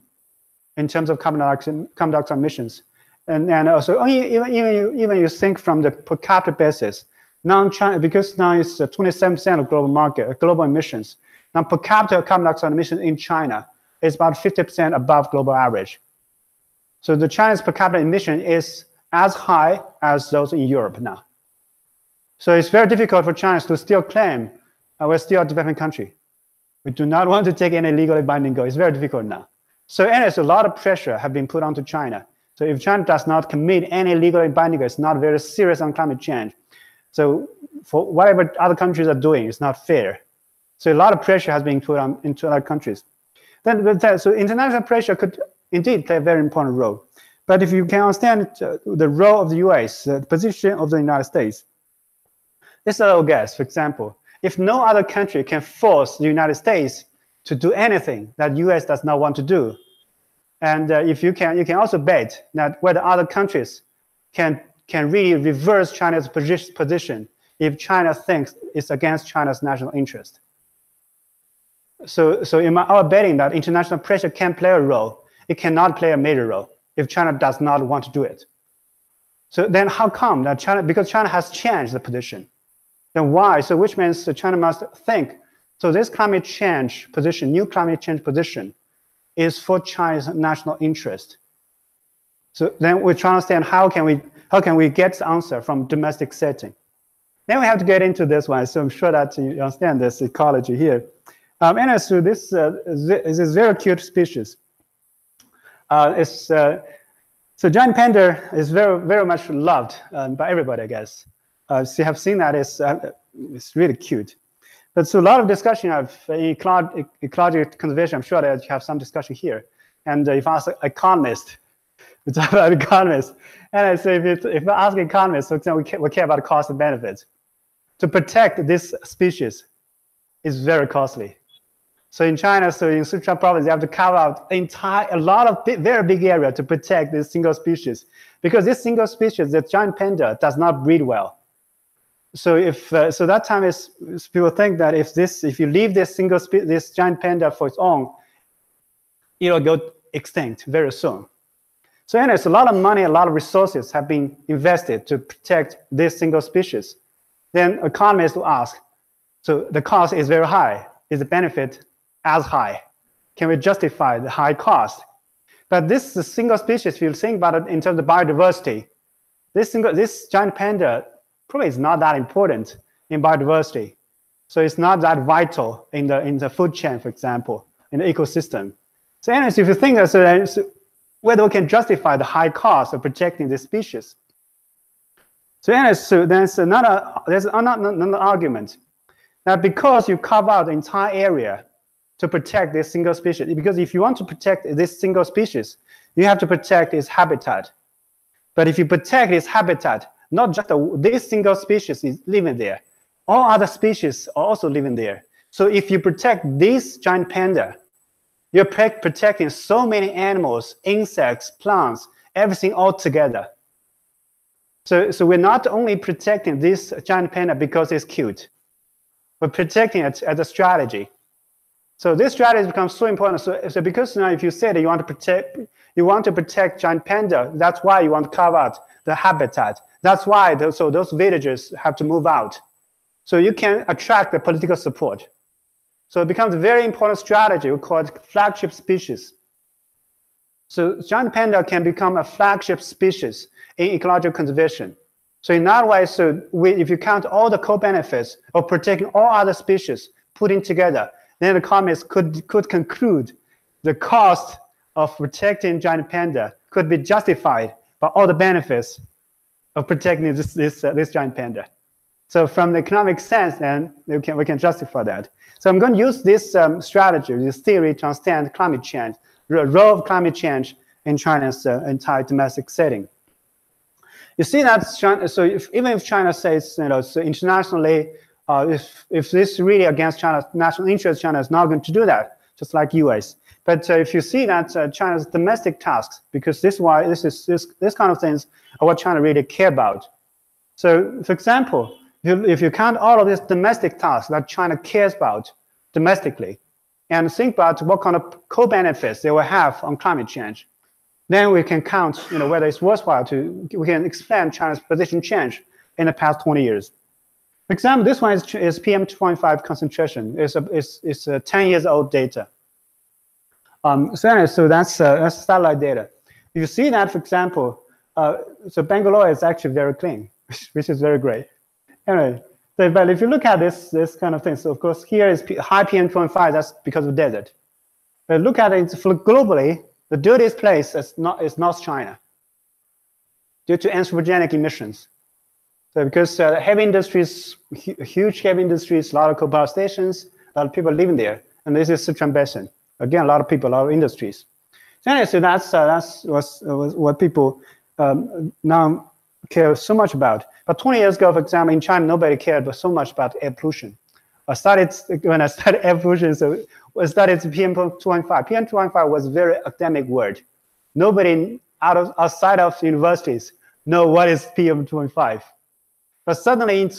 in terms of carbon dioxide emissions. And also even you think from the per capita basis, now China, because now it's 27% of global emissions. Now per capita carbon dioxide emissions in China is about 50% above global average. So the Chinese per capita emission is as high as those in Europe now. So it's very difficult for China to still claim we're still a developing country. We do not want to take any legally binding goal. It's very difficult now. So anyways, a lot of pressure have been put onto China. So if China does not commit any legally binding goal, it's not very serious on climate change. So for whatever other countries are doing, it's not fair. So a lot of pressure has been put on into other countries. So international pressure could indeed play a very important role. But if you can understand the role of the US, the position of the United States, this is a little guess. For example, if no other country can force the United States to do anything that US does not want to do, and if you can also bet that whether other countries can really reverse China's position if China thinks it's against China's national interest. So in our betting that international pressure can play a role, it cannot play a major role if China does not want to do it. So then how come that China, because China has changed the position, then why? So which means that China must think, so this climate change position, new climate change position, is for China's national interest. So then we try to understand how can we get the answer from domestic setting. Then we have to get into this one. So I'm sure that you understand this ecology here. And so this is a very cute species. So giant panda is very much loved by everybody, I guess. So you have seen that it's really cute. But so a lot of discussion of ecological conservation. I'm sure that you have some discussion here. And if I ask an economist, we talk about economists, and I say if I ask economists, for example, we care about the cost and benefits. To protect this species is very costly. So in China, so in Sichuan province, you have to carve out a lot of very big area to protect this single species, because this single species, the giant panda, does not breed well. So if so, that time is people think that if you leave this this giant panda for its own, it'll go extinct very soon. So anyways, a lot of money, a lot of resources have been invested to protect this single species. Then economists will ask, so the cost is very high. Is the benefit as high? Can we justify the high cost? But this single species, if you think about it in terms of biodiversity, this giant panda probably is not that important in biodiversity. So it's not that vital in the food chain, for example, in the ecosystem. So anyways, if you think that, whether we can justify the high cost of protecting this species. So anyways, so there's another argument that because you carve out the entire area to protect this single species, because if you want to protect this single species, you have to protect its habitat. But if you protect its habitat, not just this single species is living there, all other species are also living there. So if you protect this giant panda, you're protecting so many animals, insects, plants, everything all together. So we're not only protecting this giant panda because it's cute, we're protecting it as a strategy. So this strategy becomes so important. So because now if you say that you want to protect giant panda, that's why you want to carve out the habitat. That's why those villagers have to move out. So you can attract the political support. So it becomes a very important strategy. We call it flagship species. So giant panda can become a flagship species in ecological conservation. So in that way, if you count all the co-benefits of protecting all other species, putting together, then the economists could conclude the cost of protecting giant panda could be justified by all the benefits of protecting this giant panda. So from the economic sense, then we can justify that. So I'm going to use this strategy, this theory, to understand climate change, the role of climate change in China's entire domestic setting. You see that China, so even if China says, so internationally, if this is really against China's national interest, China is not going to do that, just like US. But if you see that China's domestic tasks, because this kind of things are what China really care about. So, for example, if you count all of these domestic tasks that China cares about domestically, and think about what kind of co-benefits they will have on climate change, then we can count, whether it's worthwhile we can explain China's position change in the past 20 years. For example, this one is PM2.5 concentration. It's 10 years old data. So that's satellite data. You see that, for example, so Bangalore is actually very clean, which is very great. Anyway, but if you look at this kind of thing, so of course here is high PM2.5. That's because of the desert. But look at it globally. The dirtiest place is North China due to anthropogenic emissions. So because heavy industries, huge heavy industries, a lot of coal power stations, a lot of people living there, and this is Sichuan Basin. Again, a lot of people, a lot of industries. So anyway, so that's what people now care so much about. But 20 years ago, for example, in China, nobody cared so much about air pollution. When I studied air pollution, so I studied PM2.5. PM2.5 was a very academic word. Nobody outside of universities know what is PM2.5. But suddenly,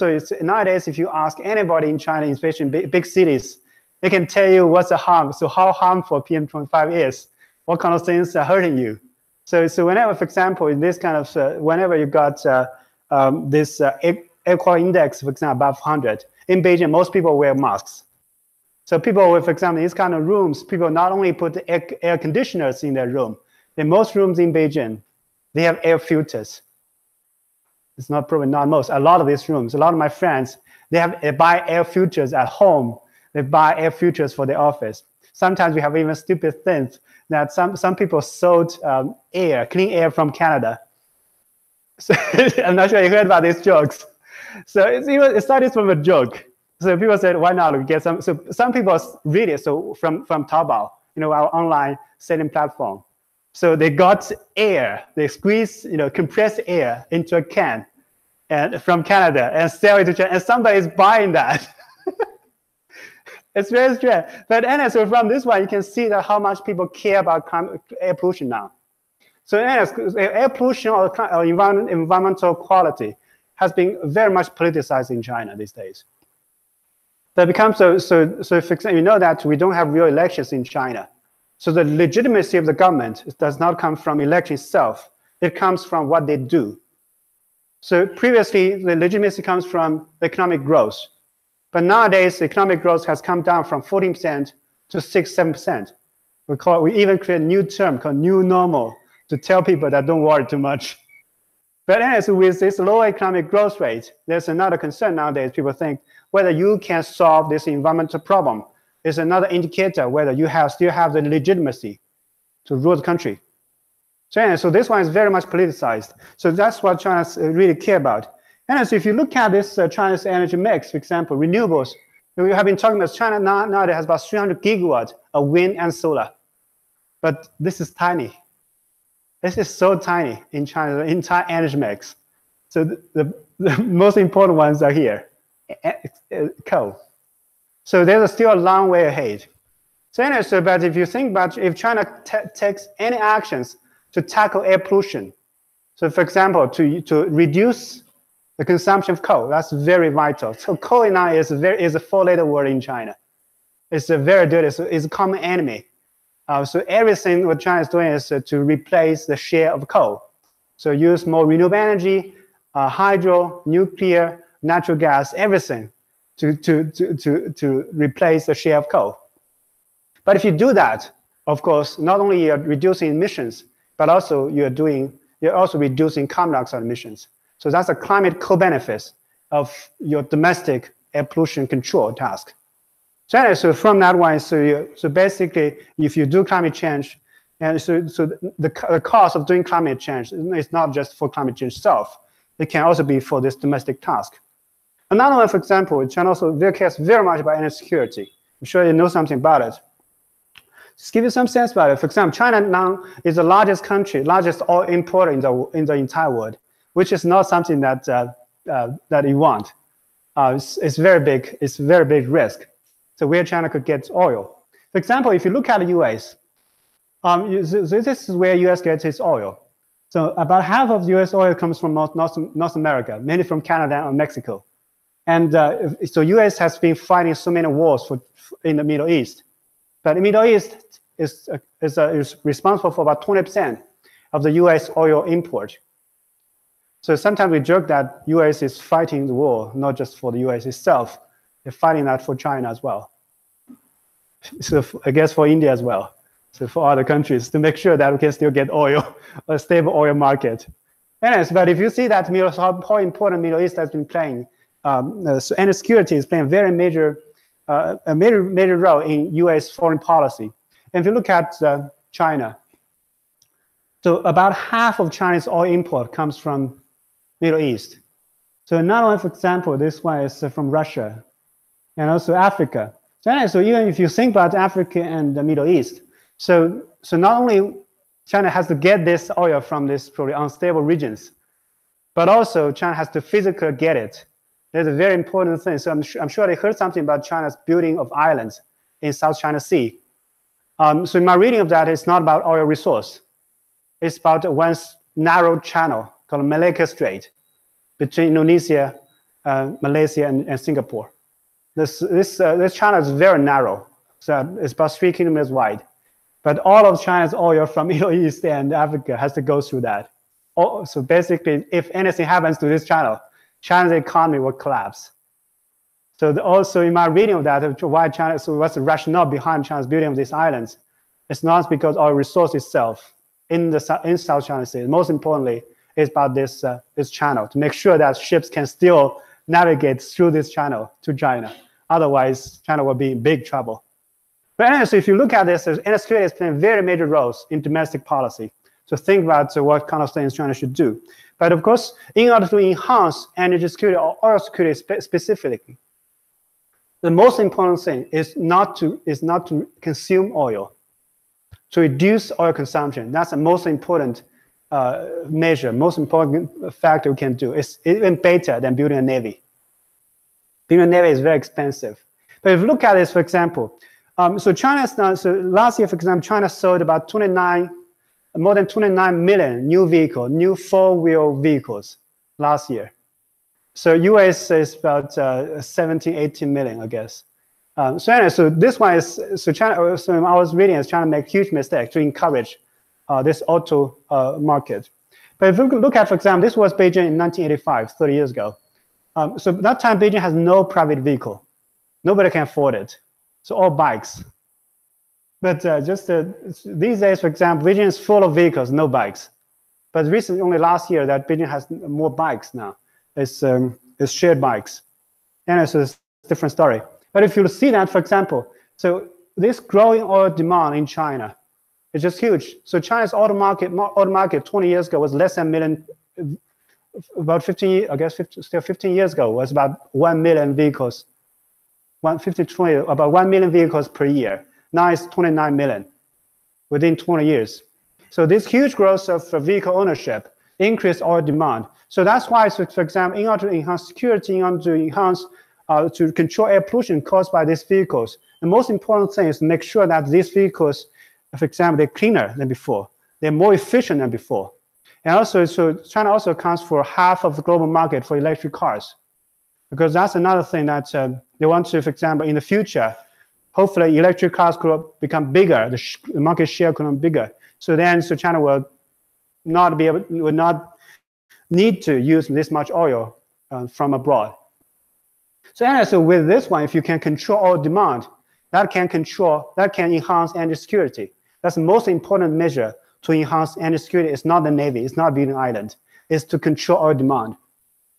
nowadays, if you ask anybody in China, especially in big cities, they can tell you what's the harm. So how harmful PM2.5 is, what kind of things are hurting you. So whenever, for example, in this kind of, whenever you got this air quality index, for example, above 100, in Beijing, most people wear masks. So people with, for example, in these kind of rooms, people not only put the air conditioners in their room, in most rooms in Beijing, they have air filters. It's probably not most, a lot of these rooms, a lot of my friends, they buy air filters at home. They buy air filters for the office. Sometimes we have even stupid things that some people sold clean air from Canada. So I'm not sure you heard about these jokes. So it started from a joke. So people said, why not get some? So some people read it from Taobao. our online selling platform. So they got air, they squeeze, compressed air into a can and from Canada and sell it to China, and somebody is buying that. It's very strange. But anyway, so from this one, you can see that how much people care about air pollution now. So air pollution or environmental quality has been very much politicized in China these days. That becomes so for example, you know that we don't have real elections in China. So the legitimacy of the government does not come from election itself. It comes from what they do. So previously, the legitimacy comes from economic growth. But nowadays, economic growth has come down from 14% to 6-7%. We even create a new term called new normal to tell people that don't worry too much. But anyway, so with this low economic growth rate, there's another concern nowadays. People think whether you can solve this environmental problem is another indicator whether you still have the legitimacy to rule the country. So anyway, so this one is very much politicized. So that's what China really care about. And so if you look at this China's energy mix, for example, renewables, we have been talking about China now it has about 300 gigawatts of wind and solar. But this is tiny. This is so tiny in China's entire energy mix. So the most important ones are here, coal. So there's still a long way ahead. So anyway, but if you think about if China takes any actions to tackle air pollution, so for example, to reduce the consumption of coal, that's very vital. So coal now is a four-letter word in China. It's a very dirty, it's a common enemy. So everything what China is doing is to replace the share of coal. So use more renewable energy, hydro, nuclear, natural gas, everything to replace the share of coal. But if you do that, of course, not only you're reducing emissions, but also you're also reducing carbon dioxide emissions. So that's a climate co-benefit of your domestic air pollution control task. So from that one, so basically, if you do climate change, and so the cost of doing climate change is not just for climate change itself. It can also be for this domestic task. Another one, for example, China also cares very much about energy security. I'm sure you know something about it. Just give you some sense about it. For example, China now is the largest country, largest oil importer in the entire world, which is not something that you want. It's very big. It's a very big risk. So where China could get oil. For example, if you look at the US, this is where US gets its oil. So about half of US oil comes from North America, mainly from Canada and Mexico. And so US has been fighting so many wars in the Middle East. But the Middle East is responsible for about 20% of the US oil import. So sometimes we joke that US is fighting the war, not just for the US itself. They're fighting that for China as well. So I guess for India as well. So for other countries to make sure that we can still get oil, a stable oil market. Anyways, but if you see that how important Middle East has been playing, so energy security is playing a major role in U.S. foreign policy. And if you look at China, so about half of China's oil import comes from Middle East. So not only, for example, this one is from Russia, and also Africa. So even if you think about Africa and the Middle East, so not only China has to get this oil from these probably unstable regions, but also China has to physically get it. There's a very important thing. So I'm sure they heard something about China's building of islands in South China Sea. So in my reading of that, it's not about oil resource. It's about one narrow channel called Malacca Strait between Indonesia, Malaysia, and Singapore. This channel is very narrow, so it's about 3 kilometers wide. But all of China's oil from Middle East and Africa has to go through that. So basically, if anything happens to this channel, China's economy will collapse. So also in my reading of that, why China, so what's the rationale behind China's building of these islands? It's not because oil resource itself in South China Sea. Most importantly, it's about this channel to make sure that ships can still navigate through this channel to China. Otherwise, China will be in big trouble. But anyway, so if you look at this, energy security is playing very major roles in domestic policy. So think about what kind of things China should do. But of course, in order to enhance energy security or oil security specifically, the most important thing is not to consume oil. to reduce oil consumption. That's the most important measure, most important factor we can do. It's even better than building a navy. Building a navy is very expensive. But if you look at this, for example, so China's now, so last year, for example, China sold about more than 29 million new vehicles, new four-wheel vehicles last year. So US is about 17, 18 million, I guess. So anyway, so this one is, so China, so I was reading, is trying to make huge mistake to encourage this auto market. But if you look at, for example, this was Beijing in 1985, 30 years ago. So that time, Beijing has no private vehicle. Nobody can afford it. So all bikes. But these days, for example, Beijing is full of vehicles, no bikes. But recently, only last year, that Beijing has more bikes now. It's shared bikes. And it's a different story. But if you see that, for example, so this growing oil demand in China is just huge. So China's auto market 20 years ago was less than a million, about 15 years ago was about 1 million vehicles, about 1 million vehicles per year. Now it's 29 million within 20 years. So this huge growth of vehicle ownership increased oil demand. So that's why, so for example, in order to enhance security, in order to enhance, to control air pollution caused by these vehicles, the most important thing is to make sure that these vehicles, for example, they're cleaner than before. They're more efficient than before. And also, so China also accounts for half of the global market for electric cars. Because that's another thing that they want to, for example, in the future, hopefully electric cars could become bigger, the market share could become bigger. So then, so China will not need to use this much oil from abroad. So anyway, so with this one, if you can control oil demand, that can enhance energy security. That's the most important measure to enhance energy security. It's not the Navy, it's not building an island, it's to control oil demand.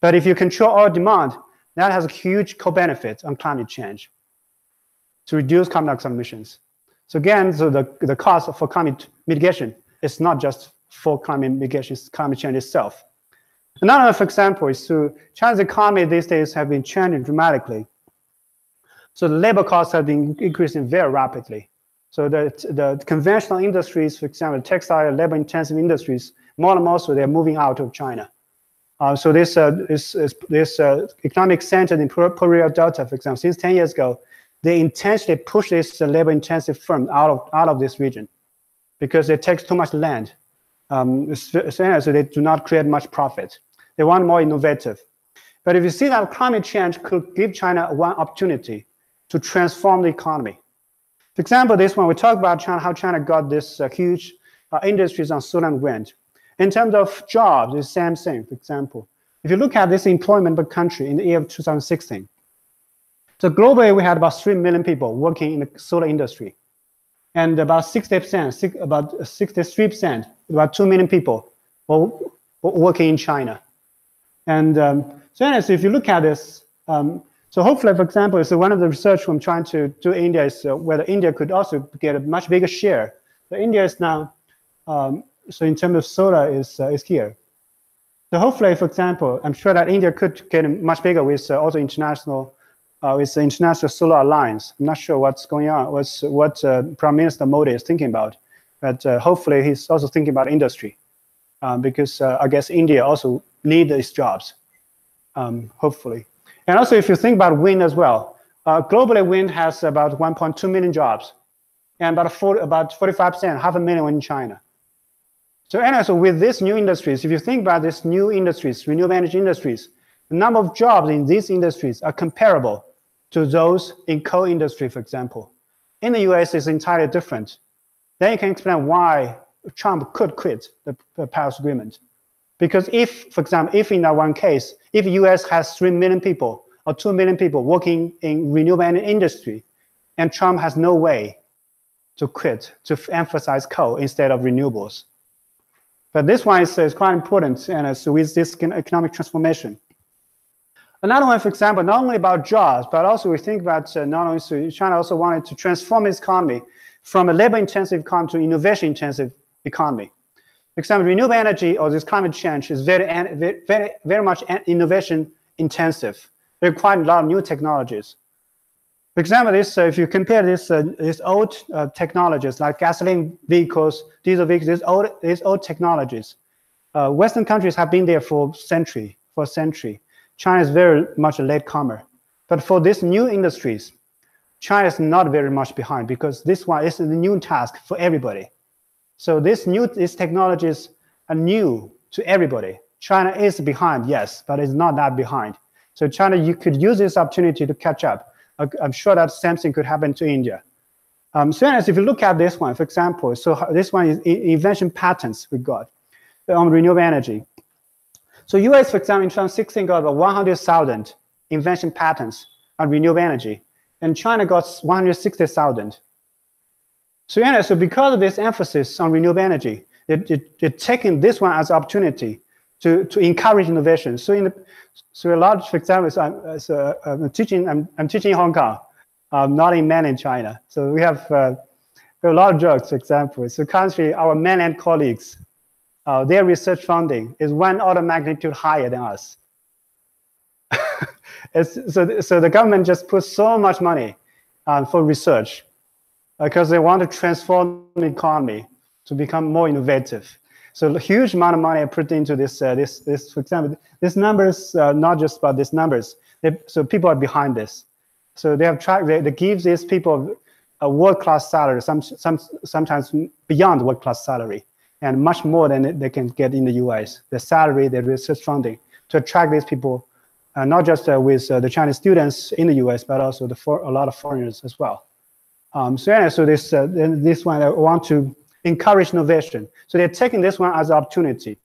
But if you control oil demand, that has a huge co-benefit on climate change to reduce carbon dioxide emissions. So again, so the cost for climate mitigation is not just for climate mitigation, it's climate change itself. Another, for example, is China's economy these days have been changing dramatically. So the labor costs have been increasing very rapidly. So the conventional industries, for example, textile, labor-intensive industries, more and more so they're moving out of China. So this economic center in Pearl Delta, for example, since 10 years ago, they intentionally push this labor-intensive firm out of this region because it takes too much land. So they do not create much profit. They want more innovative. But if you see that climate change could give China one opportunity to transform the economy. For example, this one, we talk about China, how China got this huge industries on solar and wind. In terms of jobs, it's the same thing, for example. If you look at this employment per country in the year of 2016, so globally, we had about 3 million people working in the solar industry. And about 60%, about 63%, about 2 million people were working in China. And so if you look at this, so hopefully, for example, so one of the research I'm trying to do in India is whether India could also get a much bigger share. So India is now, so in terms of solar is here. So hopefully, for example, I'm sure that India could get much bigger with also international, with the International Solar Alliance. I'm not sure what's going on, what Prime Minister Modi is thinking about, but hopefully he's also thinking about industry, because I guess India also needs these jobs, hopefully. And also, if you think about wind as well, globally wind has about 1.2 million jobs, and about 45%, 500,000 in China. So anyway, so with these new industries, if you think about these new industries, renewable energy industries, the number of jobs in these industries are comparable to those in coal industry, for example. In the US, it's entirely different. Then you can explain why Trump could quit the Paris Agreement. Because if, for example, if in that one case, if the US has 3 million people or 2 million people working in renewable energy industry, and Trump has no way to quit, to emphasize coal instead of renewables. But this one is quite important, and so with this economic transformation. Another one, for example, not only about jobs, but also we think about not only so China also wanted to transform its economy from a labor-intensive economy to innovation-intensive economy. For example, renewable energy or this climate change is very much innovation-intensive. They require a lot of new technologies. For example, this if you compare this old technologies like gasoline vehicles, diesel vehicles, these old technologies, Western countries have been there for a century. China is very much a latecomer. But for these new industries, China is not very much behind because this one is a new task for everybody. So these technologies are new to everybody. China is behind, yes, but it's not that behind. So China, you could use this opportunity to catch up. I'm sure that same thing could happen to India. So anyways, if you look at this one, for example, so this one is invention patents we got on renewable energy. So US, for example, in 2016 got about 100,000 invention patents on renewable energy, and China got 160,000. So anyways, so because of this emphasis on renewable energy, they're taking this one as an opportunity to encourage innovation. So a lot, for example, I'm teaching in Hong Kong, not in mainland China. So we have a lot of jokes, for example. So currently, our mainland colleagues, their research funding is 1 order of magnitude higher than us. So the government just puts so much money for research because they want to transform the economy to become more innovative. So a huge amount of money are put into this, for example, these numbers, not just about these numbers. So people are behind this. So they have tried, they give these people a world-class salary, sometimes beyond world-class salary, and much more than they can get in the US. The salary, the research funding, to attract these people, not just with the Chinese students in the US, but also a lot of foreigners as well. So anyway, so this one, I want to encourage innovation. So they're taking this one as an opportunity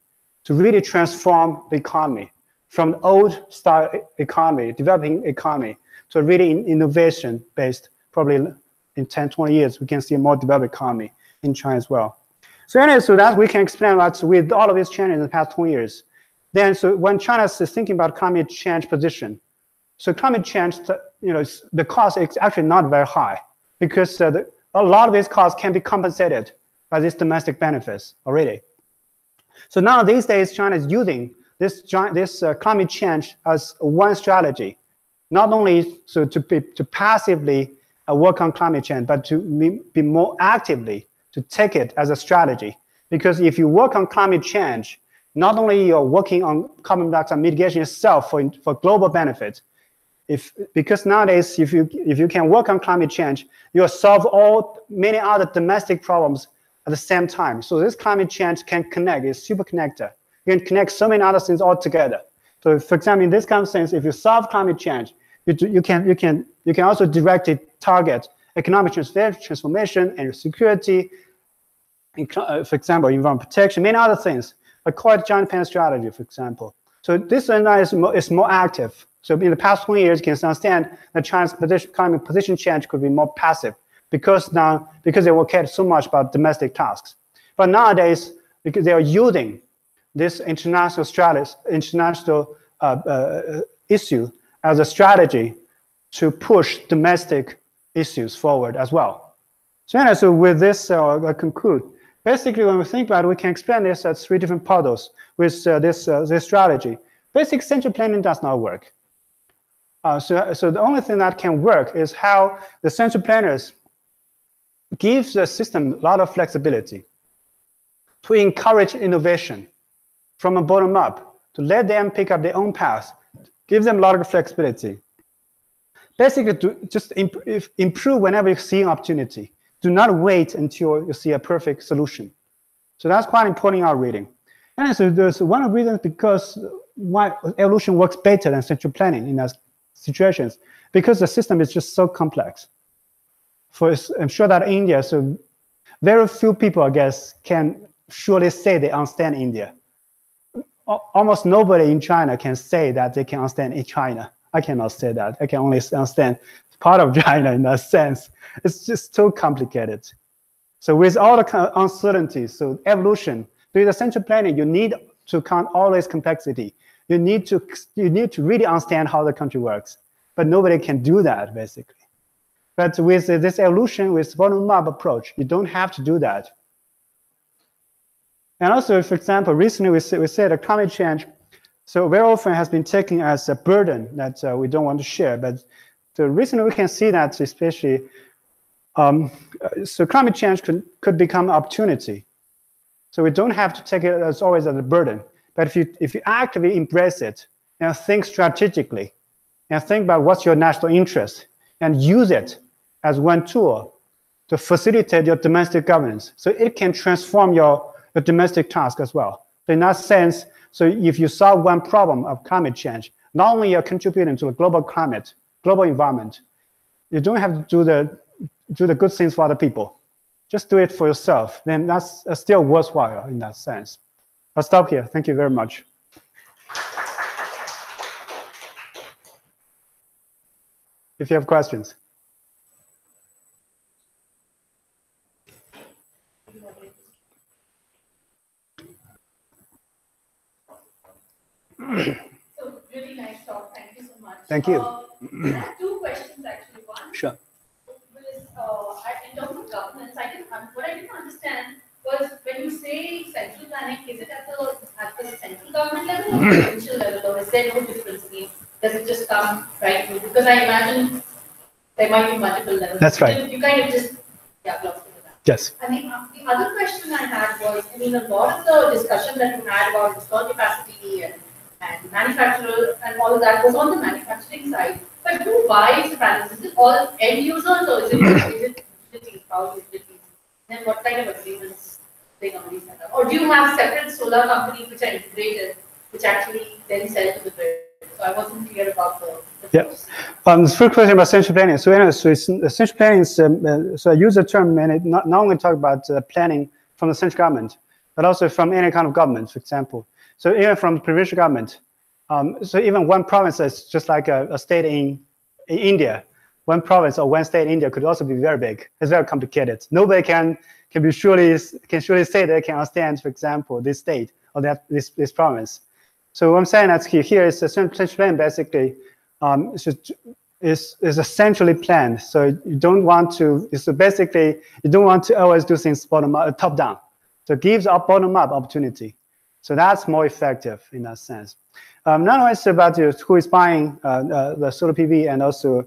to really transform the economy from the old style economy, developing economy, to really innovation-based. Probably in 10, 20 years, we can see a more developed economy in China as well. So anyway, so that we can explain that with all of these changes in the past 20 years. Then, so when China is thinking about climate change position, so climate change, the cost is actually not very high because a lot of these costs can be compensated by these domestic benefits already. So now these days, China is using this climate change as one strategy, not only so to passively work on climate change, but to be more actively to take it as a strategy. Because if you work on climate change, not only you're working on carbon dioxide mitigation itself for global benefit, because nowadays if you can work on climate change, you'll solve many other domestic problems at the same time. So this climate change can connect, it's super connector. You can connect so many other things all together. So for example, in this kind of sense, if you solve climate change, you can also directly target economic transformation and security, for example, environmental protection, many other things, according to China-Japan strategy, for example. So this is more active. So in the past 20 years, you can understand that China's climate position change could be more passive because they will care so much about domestic tasks. But nowadays, because they are using this international issue as a strategy to push domestic issues forward as well. So anyway, so with this, I conclude. Basically, when we think about it, we can explain this as 3 different puzzles with this strategy. Basic central planning does not work. So the only thing that can work is how the central planners gives the system a lot of flexibility to encourage innovation from a bottom up, to let them pick up their own path, give them a lot of flexibility. Basically, to just improve whenever you see an opportunity. Do not wait until you see a perfect solution. So that's quite important in our reading. And so there's one of the reasons because why evolution works better than central planning in those situations, because the system is just so complex. I'm sure that India, so very few people, I guess, can surely say they understand India. Almost nobody in China can say that they can understand China. I cannot say that. I can only understand part of China in that sense. It's just too complicated. So with all the uncertainties, so evolution, with the central planning, you need to count all this complexity. You need to really understand how the country works. But nobody can do that, basically. But with this evolution, with bottom-up approach, you don't have to do that. And also, for example, recently we said that climate change, so very often has been taken as a burden that we don't want to share. But So recently we can see that especially, so climate change could become an opportunity. So we don't have to take it as always as a burden. But if you actively embrace it and think strategically and think about what's your national interest and use it as one tool to facilitate your domestic governance, so it can transform your domestic task as well. So in that sense, so if you solve one problem of climate change, not only you're contributing to the global climate, global environment, you don't have to do the good things for other people. Just do it for yourself. Then that's still worthwhile in that sense. I'll stop here. Thank you very much. If you have questions. So really nice talk. Thank you so much. Thank you. I have two questions actually. One Sure. was in terms of governance. What I didn't understand was when you say central planning, is it at the central government level or the provincial level, or is there no difference? Does it just come right through? Because I imagine there might be multiple levels. That's right. You kind of just gloss over that. Yes. I mean, the other question I had was, I mean, a lot of the discussion that you had about install capacity and manufacturer and all of that was on the manufacturing side. But who buys the panels? Is it all end users or is it utilities, power utilities? Then what kind of agreements they normally set up? Or do you have separate solar companies which are integrated, which actually then sell to the grid? So I wasn't clear about the yeah. The first question about central planning. So, anyway, so central planning is, so I use the term, and it not only talk about planning from the central government, but also from any kind of government, for example. So even from the provincial government, so even one province is just like a state in India. One province or one state in India could also be very big. It's very complicated. Nobody can surely say they can understand, for example, this state or this province. So what I'm saying is here is the central plan basically is essentially planned. So you don't want to. So basically, you don't want to always do things bottom up, top down. So it gives a bottom up opportunity. So that's more effective in that sense. Not only it's about who is buying the solar PV and also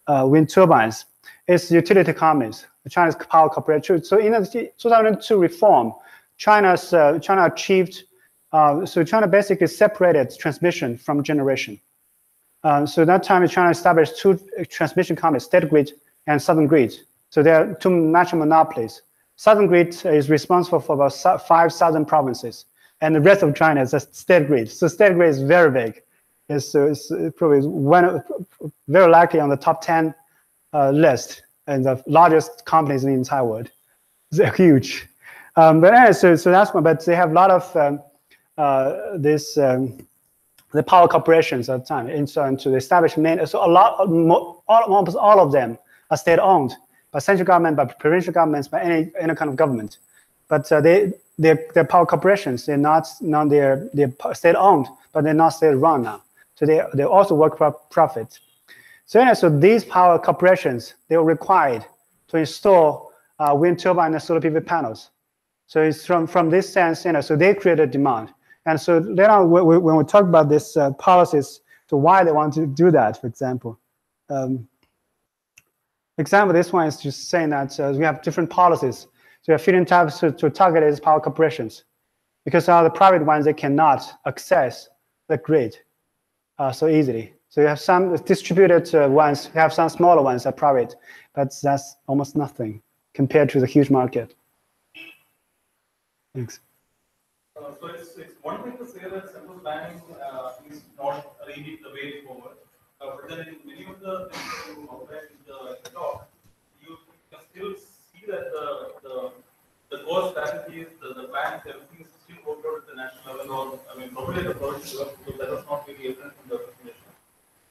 wind turbines. It's utility companies, China's power corporation. So in the 2002 reform, China achieved. So China basically separated transmission from generation. So that time, China established two transmission companies, State Grid and Southern Grid. So there are two national monopolies. Southern Grid is responsible for about 5,000 provinces, and the rest of China is a State Grid. So State Grid is very big. It's probably very likely on the top 10 list and the largest companies in the entire world. They're huge. But anyway, so that's one. But they have a lot of the power corporations at the time, and so to establish so almost all of them are state-owned by central government, by provincial governments, by any kind of government. But they're power corporations. They're state-owned, but they're not state-run now. So they also work for profit. So anyway, so these power corporations, they were required to install wind turbine and solar PV panels. So it's from this sense, so they created demand. And so later on, when we talk about this policies, so why they want to do that, for example. Example, this one is just saying that we have different policies. So we have feeding types to target these power corporations, because the private ones, they cannot access the grid so easily. So you have some distributed ones, you have some smaller ones that are private, but that's almost nothing compared to the huge market. Thanks. So it's one thing to say that central planning is not really the way forward, but then in many of the things that you outlined in the talk, you can still see that the core strategies, the plans, everything is still worked out at the national level, or I mean, probably at the provincial level, because that was not really evident from the presentation.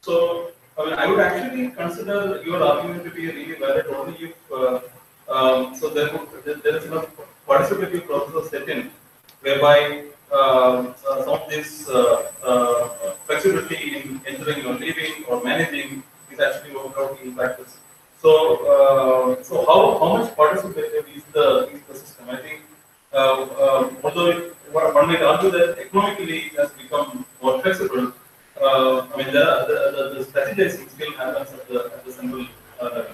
So I mean, I would actually consider your argument to be really valid only if so there is enough participative process set in, whereby some of this flexibility in entering or leaving or managing is actually worked out in practice. So, so how much participative is the system? I think, although one might argue that economically it has become more flexible, I mean, the strategizing still happens at the central level.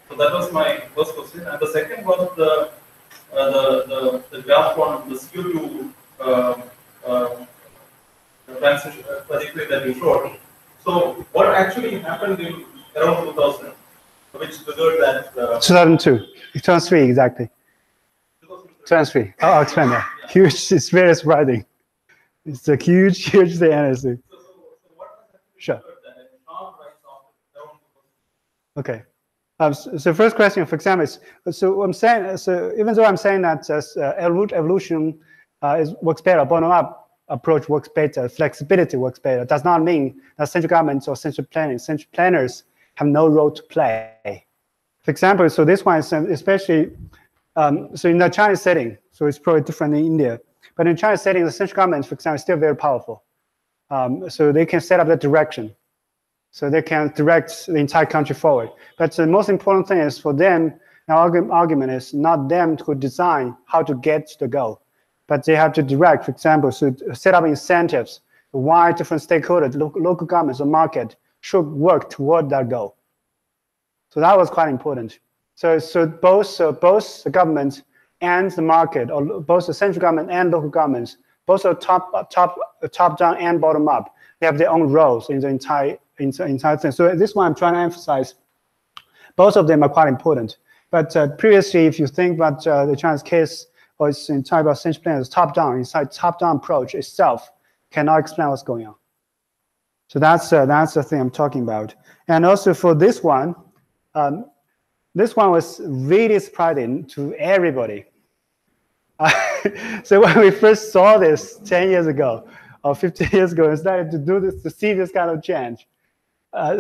So that was my first question, and the second was the graph on the CO2 transition trajectory that you showed. So what actually happened in around 2000, which triggered that? 2002, 2003 exactly. 2003. I'll explain that. Huge. It's very surprising. It's a huge thing, honestly. So what has Sure. that sharp rise of around 2000? Okay. So first question, for example, is, so I'm saying, so even though I'm saying that evolution works better, bottom-up approach works better, flexibility works better, does not mean that central governments or central planners have no role to play. For example, so this one is especially, so in the Chinese setting, so it's probably different in India, but in China setting, the central government, for example, is still very powerful. So they can set up the direction. So they can direct the entire country forward. But the most important thing is for them, our argument is not them to design how to get to the goal, but they have to direct, for example, so set up incentives, why different stakeholders, local governments or market should work toward that goal. So that was quite important. So both the government and the market, or both the central government and local governments, both are top down and bottom up, they have their own roles in the entire thing. So this one I'm trying to emphasize, both of them are quite important. But previously, if you think about the Chinese case, or it's entire about central planners, top-down approach itself cannot explain what's going on. So that's the thing I'm talking about. And also for this one was really surprising to everybody. So when we first saw this 10 years ago, or 15 years ago, and started to do this, to see this kind of change.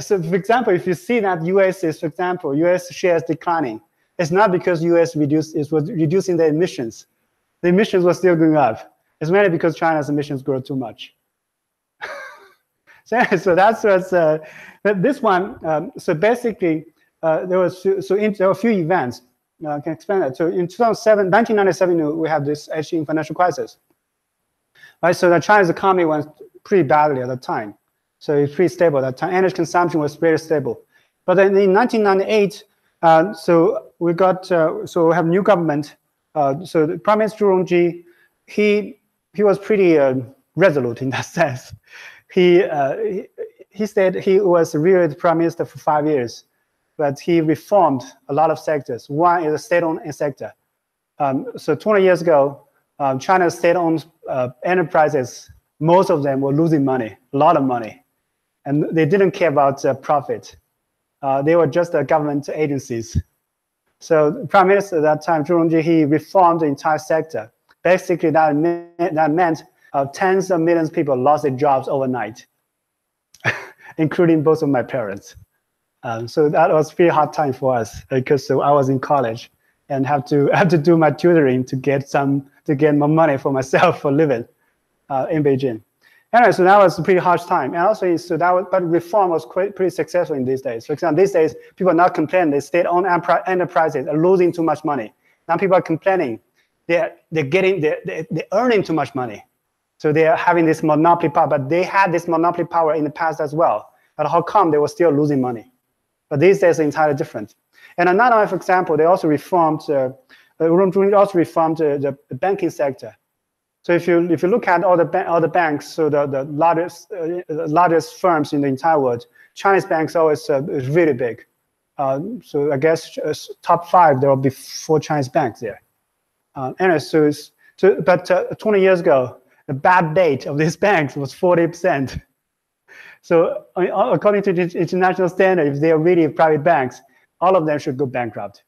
So for example, if you see that US shares declining, it's not because US was reducing the emissions. The emissions were still going up. It's mainly because China's emissions grow too much. So that's what's, this one, so basically, there were a few events. I can explain that. So in 1997, we had this Asian financial crisis. Right, so the Chinese economy went pretty badly at the time. So it's pretty stable at that time. Energy consumption was very stable. But then in 1998, so we have new government. So the Prime Minister Zhu Rongji, he was pretty resolute in that sense. He said he was really the Prime Minister for 5 years, but he reformed a lot of sectors. One is the state-owned sector. So 20 years ago, China's state-owned enterprises, most of them were losing money, a lot of money. And they didn't care about profit. They were just government agencies. So the Prime Minister at that time, Zhu Rongji, he reformed the entire sector. Basically, that meant tens of millions of people lost their jobs overnight, including both of my parents. So that was a pretty hard time for us because I was in college and have to do my tutoring to get more money for myself for living in Beijing. Anyway, so that was a pretty harsh time. And also, but reform was pretty successful in these days. For example, these days, people are not complaining. The state-owned enterprises are losing too much money. Now people are complaining. They're earning too much money. So they are having this monopoly power, but they had this monopoly power in the past as well. But how come they were still losing money? But these days are entirely different. And another, for example, they also reformed the banking sector. So if you look at all the banks, so the largest firms in the entire world, Chinese banks always is really big. So I guess top 5 there will be 4 Chinese banks there. Anyway, but 20 years ago, the bad date of these banks was 40%. So according to the international standard, if they are really private banks, all of them should go bankrupt,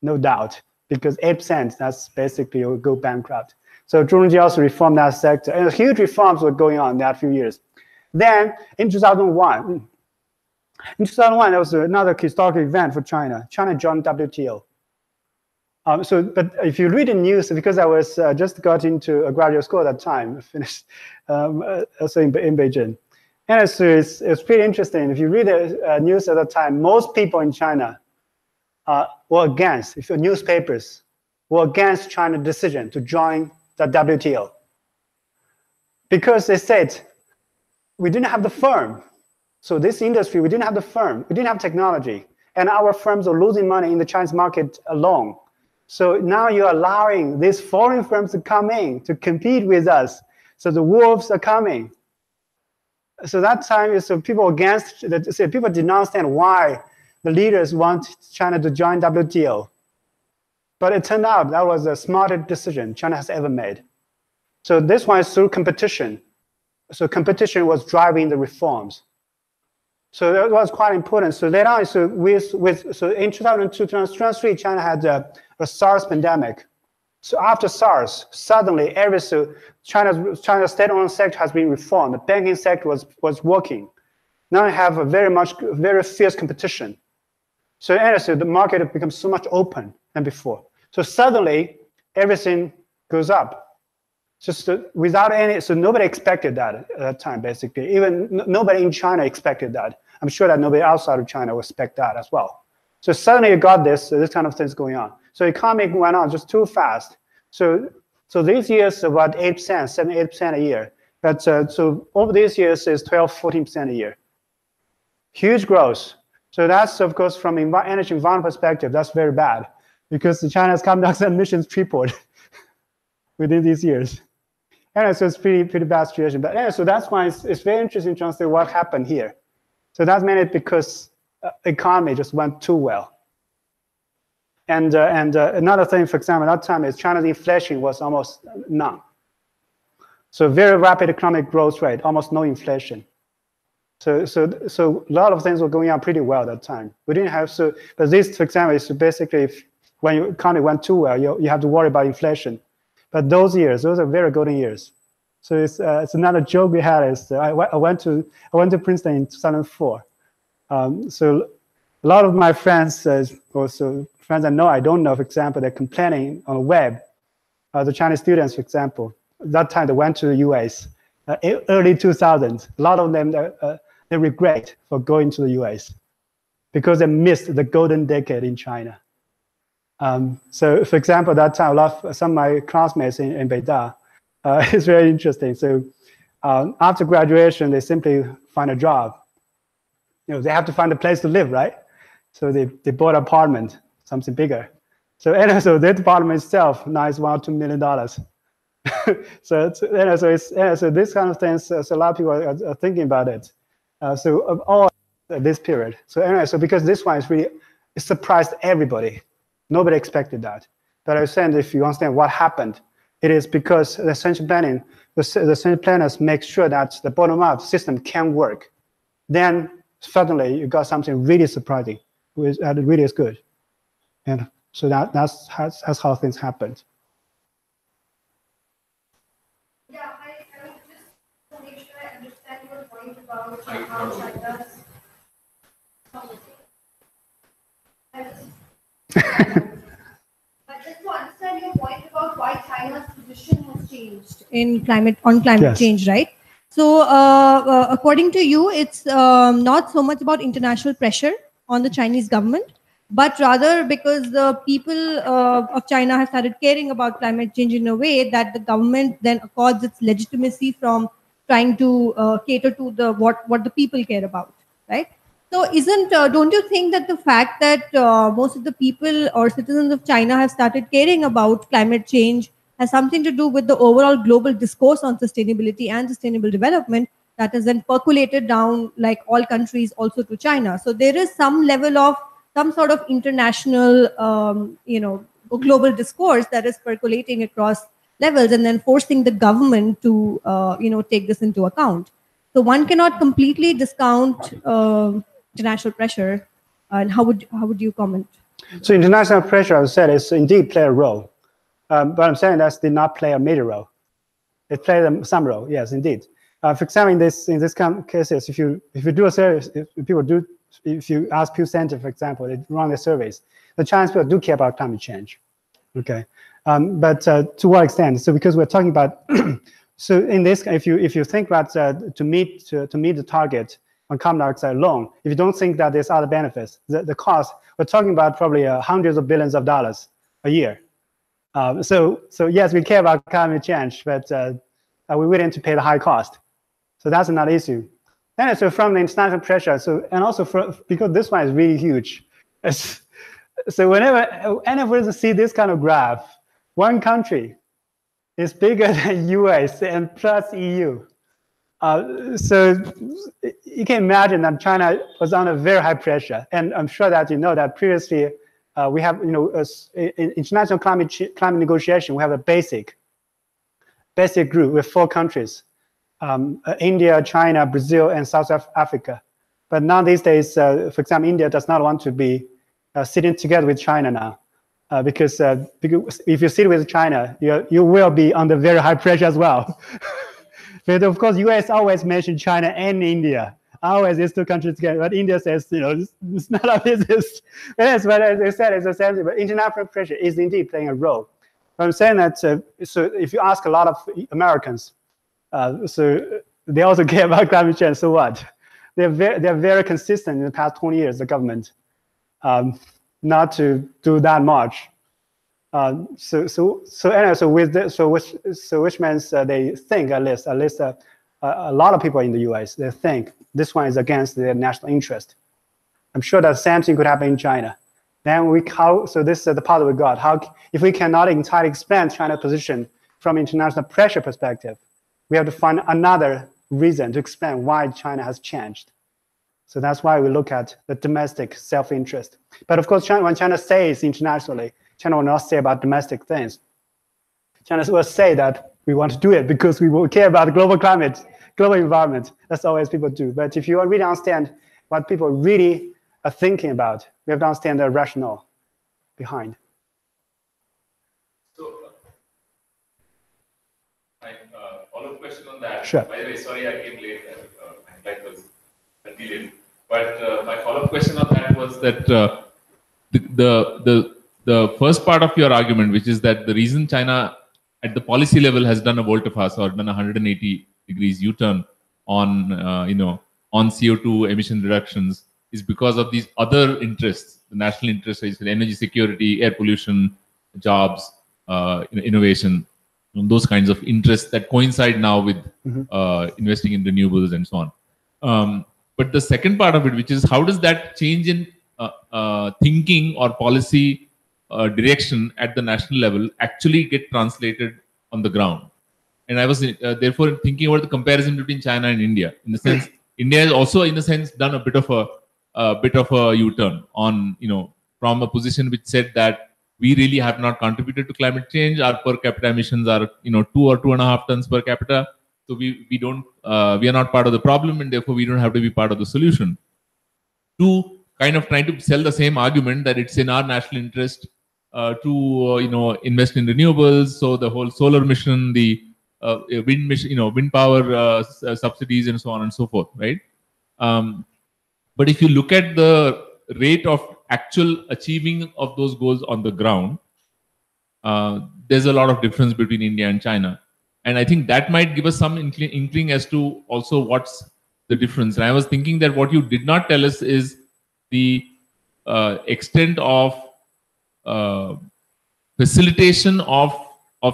no doubt, because 8%, that's basically will go bankrupt. So Zhu Rongji also reformed that sector, and huge reforms were going on in that few years. Then in 2001, there was another historical event for China. China joined WTO. But if you read the news, because I was just got into a graduate school at that time, finished also in Beijing. And it's pretty interesting. If you read the news at that time, most people in China were against, if your newspapers were against China's decision to join the WTO. Because they said, we didn't have the firm. So this industry, we didn't have the firm, we didn't have technology, and our firms are losing money in the Chinese market alone. So now you're allowing these foreign firms to come in to compete with us. So the wolves are coming. So that time, so people against, so people did not understand why the leaders want China to join WTO. But it turned out that was the smartest decision China has ever made. So this one is through competition. So competition was driving the reforms. So that was quite important. So later on, so in 2002, 2003, China had a SARS pandemic. So after SARS, suddenly China's state-owned sector has been reformed. The banking sector was working. Now you have a very fierce competition. So anyway, the market has become so much open than before. So suddenly everything goes up. Just without any, so nobody expected that at that time, basically. Even nobody in China expected that. I'm sure that nobody outside of China would expect that as well. So suddenly you got this kind of things going on. So economy went on just too fast. So these years about 8%, 7-8% a year. But so over these years is 12-14% a year. Huge growth. So that's, of course, from energy environment perspective, that's very bad because China's carbon dioxide emissions tripled within these years. And so it's pretty bad situation. But anyway, so that's why it's very interesting to understand what happened here. So that's mainly because economy just went too well. And another thing, for example, at that time is China's inflation was almost none. So very rapid economic growth rate, almost no inflation. So a lot of things were going on pretty well at that time. We didn't have, but this, for example, is basically when your economy went too well, you have to worry about inflation. But those are very golden years. So it's another joke we had is I went to Princeton in 2004. So a lot of my friends, also friends I know, I don't know, for example, they're complaining on the web. The Chinese students, for example, that time they went to the US, early 2000s. A lot of them, they regret for going to the US because they missed the golden decade in China. So, for example, that time, some of my classmates in Beida, it's very interesting. So, after graduation, they simply find a job. They have to find a place to live, right? So they bought an apartment, something bigger. So, and so that apartment itself now is $1 or $2 million. So this kind of things. So a lot of people are thinking about it. So of all this period. So anyway, so because this one is really, it surprised everybody. Nobody expected that. But I was saying, if you understand what happened, it is because the central planning, the central planners make sure that the bottom-up system can work. Then suddenly you got something really surprising, that really is good. And so that's how things happened. Yeah, I would just to make sure I understand your point about how China's But just to understand your point about why China's position has changed in climate Yes. change, right? So, according to you, it's not so much about international pressure on the Chinese government, but rather because the people of China have started caring about climate change in a way that the government then accords its legitimacy from trying to cater to what the people care about, right? So, don't you think that the fact that most of the people or citizens of China have started caring about climate change has something to do with the overall global discourse on sustainability and sustainable development that has then percolated down, like all countries, also to China? So there is some level of some sort of international, global discourse that is percolating across levels and then forcing the government to, take this into account. So one cannot completely discount international pressure. And how would you comment? So international pressure, I said, is indeed play a role. But I'm saying that did not play a major role. It played some role, yes, indeed. For example, in this kind of cases, if you do a survey, if you ask Pew Center, for example, they run their surveys, the Chinese people do care about climate change. Okay, but to what extent? So because we're talking about, so in this, if you think about to meet the target on carbon dioxide alone, if you don't think that there's other benefits, the cost, we're talking about probably hundreds of billions of dollars a year. So yes, we care about climate change, but we're willing to pay the high cost. So that's another issue. And so from the international pressure, and also because this one is really huge. So whenever you see this kind of graph, one country is bigger than US and plus EU. So you can imagine that China was under very high pressure. And I'm sure that you know that previously we have, in international climate negotiation, we have a basic group with 4 countries, India, China, Brazil, and South Africa. But now these days, for example, India does not want to be sitting together with China now. Because if you sit with China, you will be under very high pressure as well. But of course, US always mention China and India. Always these 2 countries together. But India says, it's not our business. Yes, but as I said, it's the same thing. But international pressure is indeed playing a role. But I'm saying that, so if you ask a lot of Americans, so they also care about climate change, so what? They're very consistent in the past 20 years, the government, not to do that much. Which means they think at least a lot of people in the US, they think this one is against their national interest. I'm sure that same thing could happen in China. Then so this is the part we got. If we cannot entirely explain China's position from international pressure perspective, we have to find another reason to explain why China has changed. So that's why we look at the domestic self-interest. But of course, when China says internationally, China will not say about domestic things. China will say that we want to do it because we will care about global climate, global environment. That's always people do. But if you really understand what people really are thinking about, we have to understand the rationale behind. So, my follow-up question on that. Sure. By the way, sorry I came late. My flight was delayed. But my follow-up question on that was that the first part of your argument, which is that the reason China at the policy level has done a volte-face or done a 180 degrees U-turn on on CO2 emission reductions is because of these other interests, the national interests, energy security, air pollution, jobs, innovation, those kinds of interests that coincide now with investing in renewables and so on. But the second part of it, which is how does that change in thinking or policy direction at the national level actually get translated on the ground? And I was therefore thinking about the comparison between China and India. In the sense, India has also, in a sense, done a bit of a U-turn on, from a position which said that we really have not contributed to climate change. Our per capita emissions are, 2 or 2.5 tons per capita. So we are not part of the problem, and therefore we don't have to be part of the solution. To kind of trying to sell the same argument that it's in our national interest to invest in renewables. So the whole solar mission, the wind mission, wind power subsidies, and so on and so forth, right? But if you look at the rate of actual achieving of those goals on the ground, there's a lot of difference between India and China. And I think that might give us some inkling as to also what's the difference. And I was thinking that what you did not tell us is the extent of facilitation of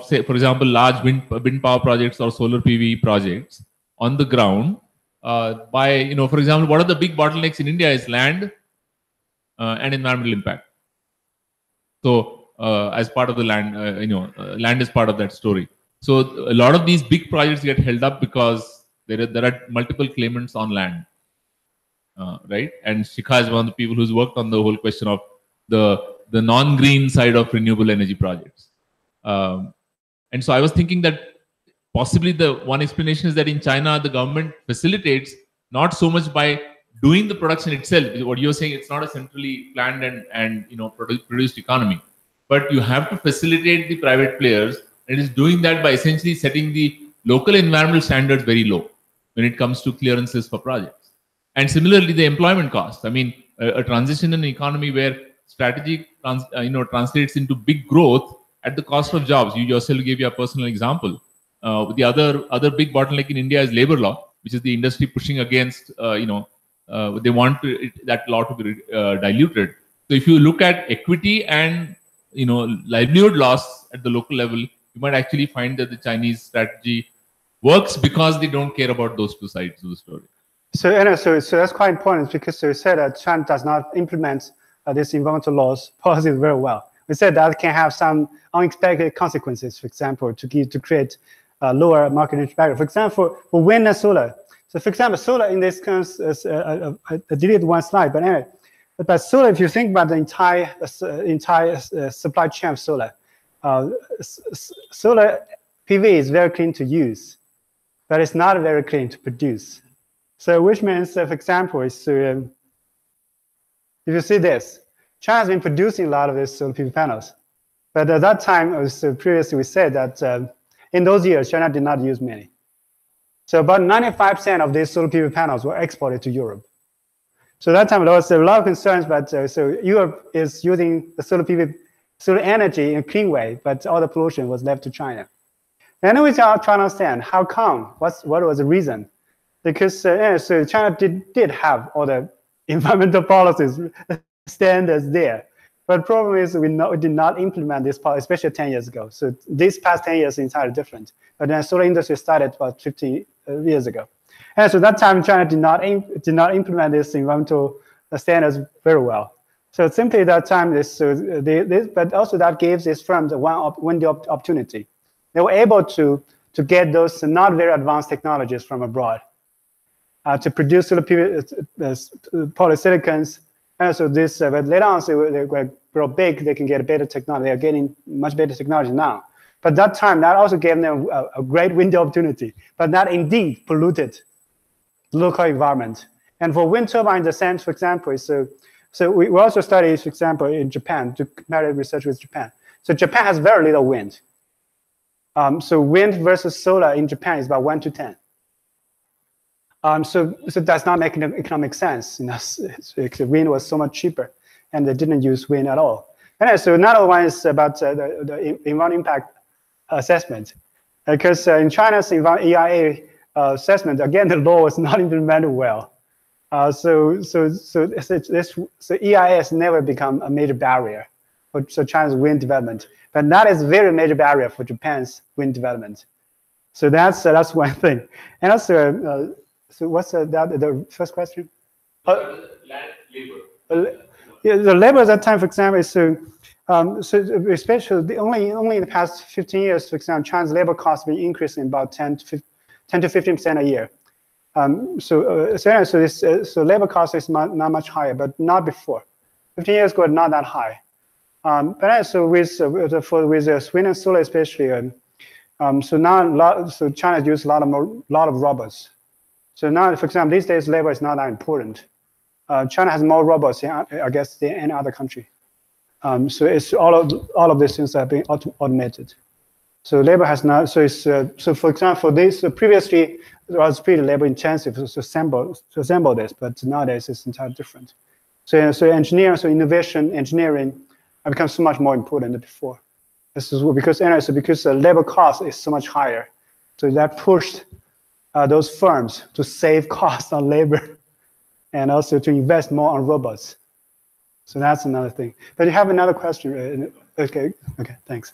say, for example, large wind power projects or solar PV projects on the ground by, for example, what are the big bottlenecks in India is land and environmental impact. So as part of the land, land is part of that story. So a lot of these big projects get held up because there are multiple claimants on land, right? And Shikha is one of the people who's worked on the whole question of the non-green side of renewable energy projects. And so I was thinking that possibly the one explanation is that in China, the government facilitates not so much by doing the production itself. What you're saying, it's not a centrally planned and produced economy, but you have to facilitate the private players. It is doing that by essentially setting the local environmental standards very low when it comes to clearances for projects. And similarly, the employment cost. I mean, a transition in an economy where strategy translates into big growth at the cost of jobs. You yourself gave your personal example. The other big bottleneck in India is labor law, which is the industry pushing against. They want that law to be diluted. So if you look at equity and livelihood loss at the local level, you might actually find that the Chinese strategy works because they don't care about those two sides of the story. So that's quite important because we said that China does not implement these environmental laws policies very well. We said that can have some unexpected consequences, for example, to create lower market entry barrier. For example, for wind and solar. So for example, solar in this case, I deleted one slide, but anyway, but solar, if you think about the entire supply chain of solar, solar PV is very clean to use, but it's not very clean to produce. So which means, for example, is if you see this, China has been producing a lot of these solar PV panels, but at that time, previously we said that in those years, China did not use many. So about 95% of these solar PV panels were exported to Europe. So that time there was a lot of concerns, but so Europe is using the solar energy in a clean way, but all the pollution was left to China. And then we try to understand how come, what was the reason? Because so China did have all the environmental policies, standards there. But the problem is we did not implement this policy, especially 10 years ago. So these past 10 years is entirely different. But then solar industry started about 50 years ago. And so that time China did not implement this environmental standards very well. So simply that time, but also that gives these firms one window of opportunity. They were able to get those not very advanced technologies from abroad to produce solar polysilicons. And so this, but later on, so they grow big, they can get better technology. They are getting much better technology now. But that time, that also gave them a great window opportunity. But that indeed polluted the local environment. And for wind turbine, the sense, for example, is so we also studied, for example, in Japan, to compare research with Japan. So Japan has very little wind. So wind versus solar in Japan is about 1 to 10. So that's not making economic sense. You know, so wind was so much cheaper, and they didn't use wind at all. And so another one is about the environmental impact assessment, because in China's EIA assessment, again, the law was not implemented well. So EIA has never become a major barrier for China's wind development, but that is a very major barrier for Japan's wind development. So that's one thing. And also, so what's the first question? Land, labor. Yeah, the labor at that time, for example, is so especially only in the past 15 years, for example, China's labor costs have been increasing about 10 to 15% a year. So labor cost is not much higher, but not before. 15 years ago, not that high. But also with wind and solar, especially, so now China uses a lot of robots. So now, for example, these days labor is not that important. China has more robots, I guess, than any other country. So it's all of these things have been automated. So labor has not. So it's so for example, this previously it was pretty labor intensive to assemble this, but nowadays it's entirely different. So engineering, so innovation, engineering, have become so much more important than before. This is because the labor cost is so much higher, so that pushed those firms to save costs on labor, and also to invest more on robots. So that's another thing. But you have another question? Okay, thanks.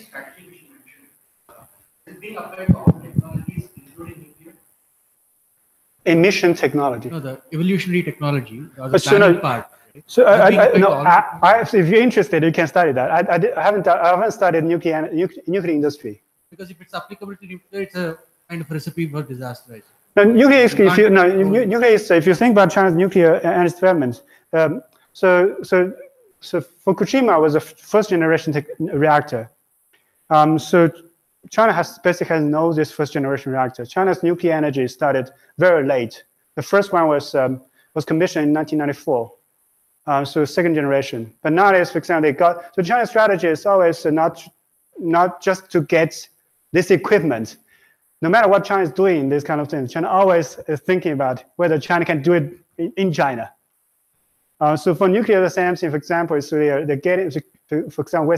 Strategy which you mentioned is being applied to all technologies, including nuclear. Emission technology. No, the evolutionary technology, or the planning part. Right? So if you're interested, you can study that. I haven't studied nuclear industry. Because if it's applicable to nuclear, it's a kind of recipe for disaster. Right? No, nuclear is if you think about China's nuclear energy development. So Fukushima was a first generation reactor. So China basically knows this first generation reactor. China's nuclear energy started very late. The first one was commissioned in 1994. So second generation. But nowadays, for example, China's strategy is always not just to get this equipment. No matter what China is doing, this kind of thing, China always is thinking about whether China can do it in China. So for nuclear, the same thing, for example, is they're getting, for example,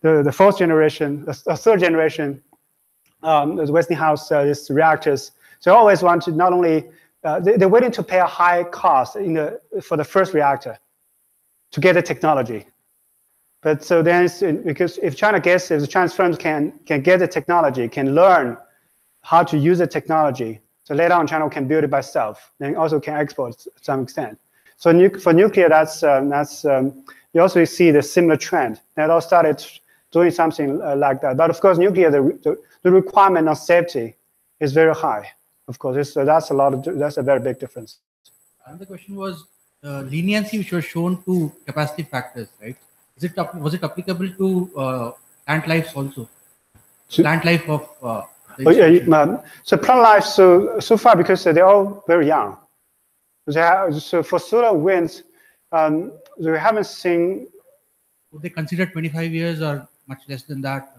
the fourth generation, the third generation, the Westinghouse these reactors. So they always want to not only they're willing to pay a high cost for the first reactor to get the technology, But so then, because if the Chinese firms can get the technology, can learn how to use the technology, so later on China can build it by itself, then also can export to some extent. So for nuclear, you also see the similar trend. They all started doing something like that. But of course, nuclear, the requirement of safety is very high. Of course, that's a very big difference. And the question was leniency which was shown to capacity factors, right? Was it applicable to plant lives also? Plant life of so plant life so far, because they're all very young. So for solar winds, we haven't seen. Would they consider 25 years or much less than that?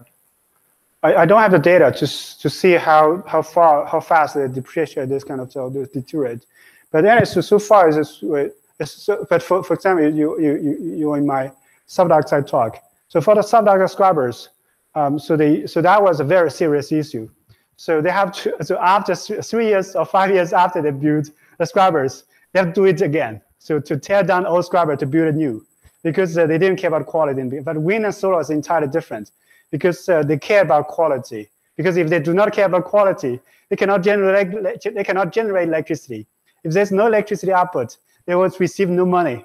I don't have the data to see how fast they depreciate this kind of deteriorate. But then so far but for example, you in my subdioxide talk. So for the subdioxide scrubbers, so that was a very serious issue. So they have to, so after 3 years or 5 years after they build the scrubbers, they have to do it again. So to tear down old scrubber to build a new, because they didn't care about quality. But wind and solar is entirely different, because they care about quality. Because if they do not care about quality, they cannot generate electricity. If there's no electricity output, they will receive no money.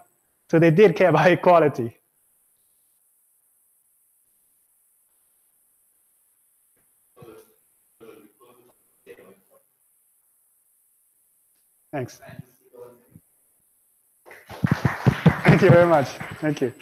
So they did care about equality. Thanks. Thank you very much. Thank you.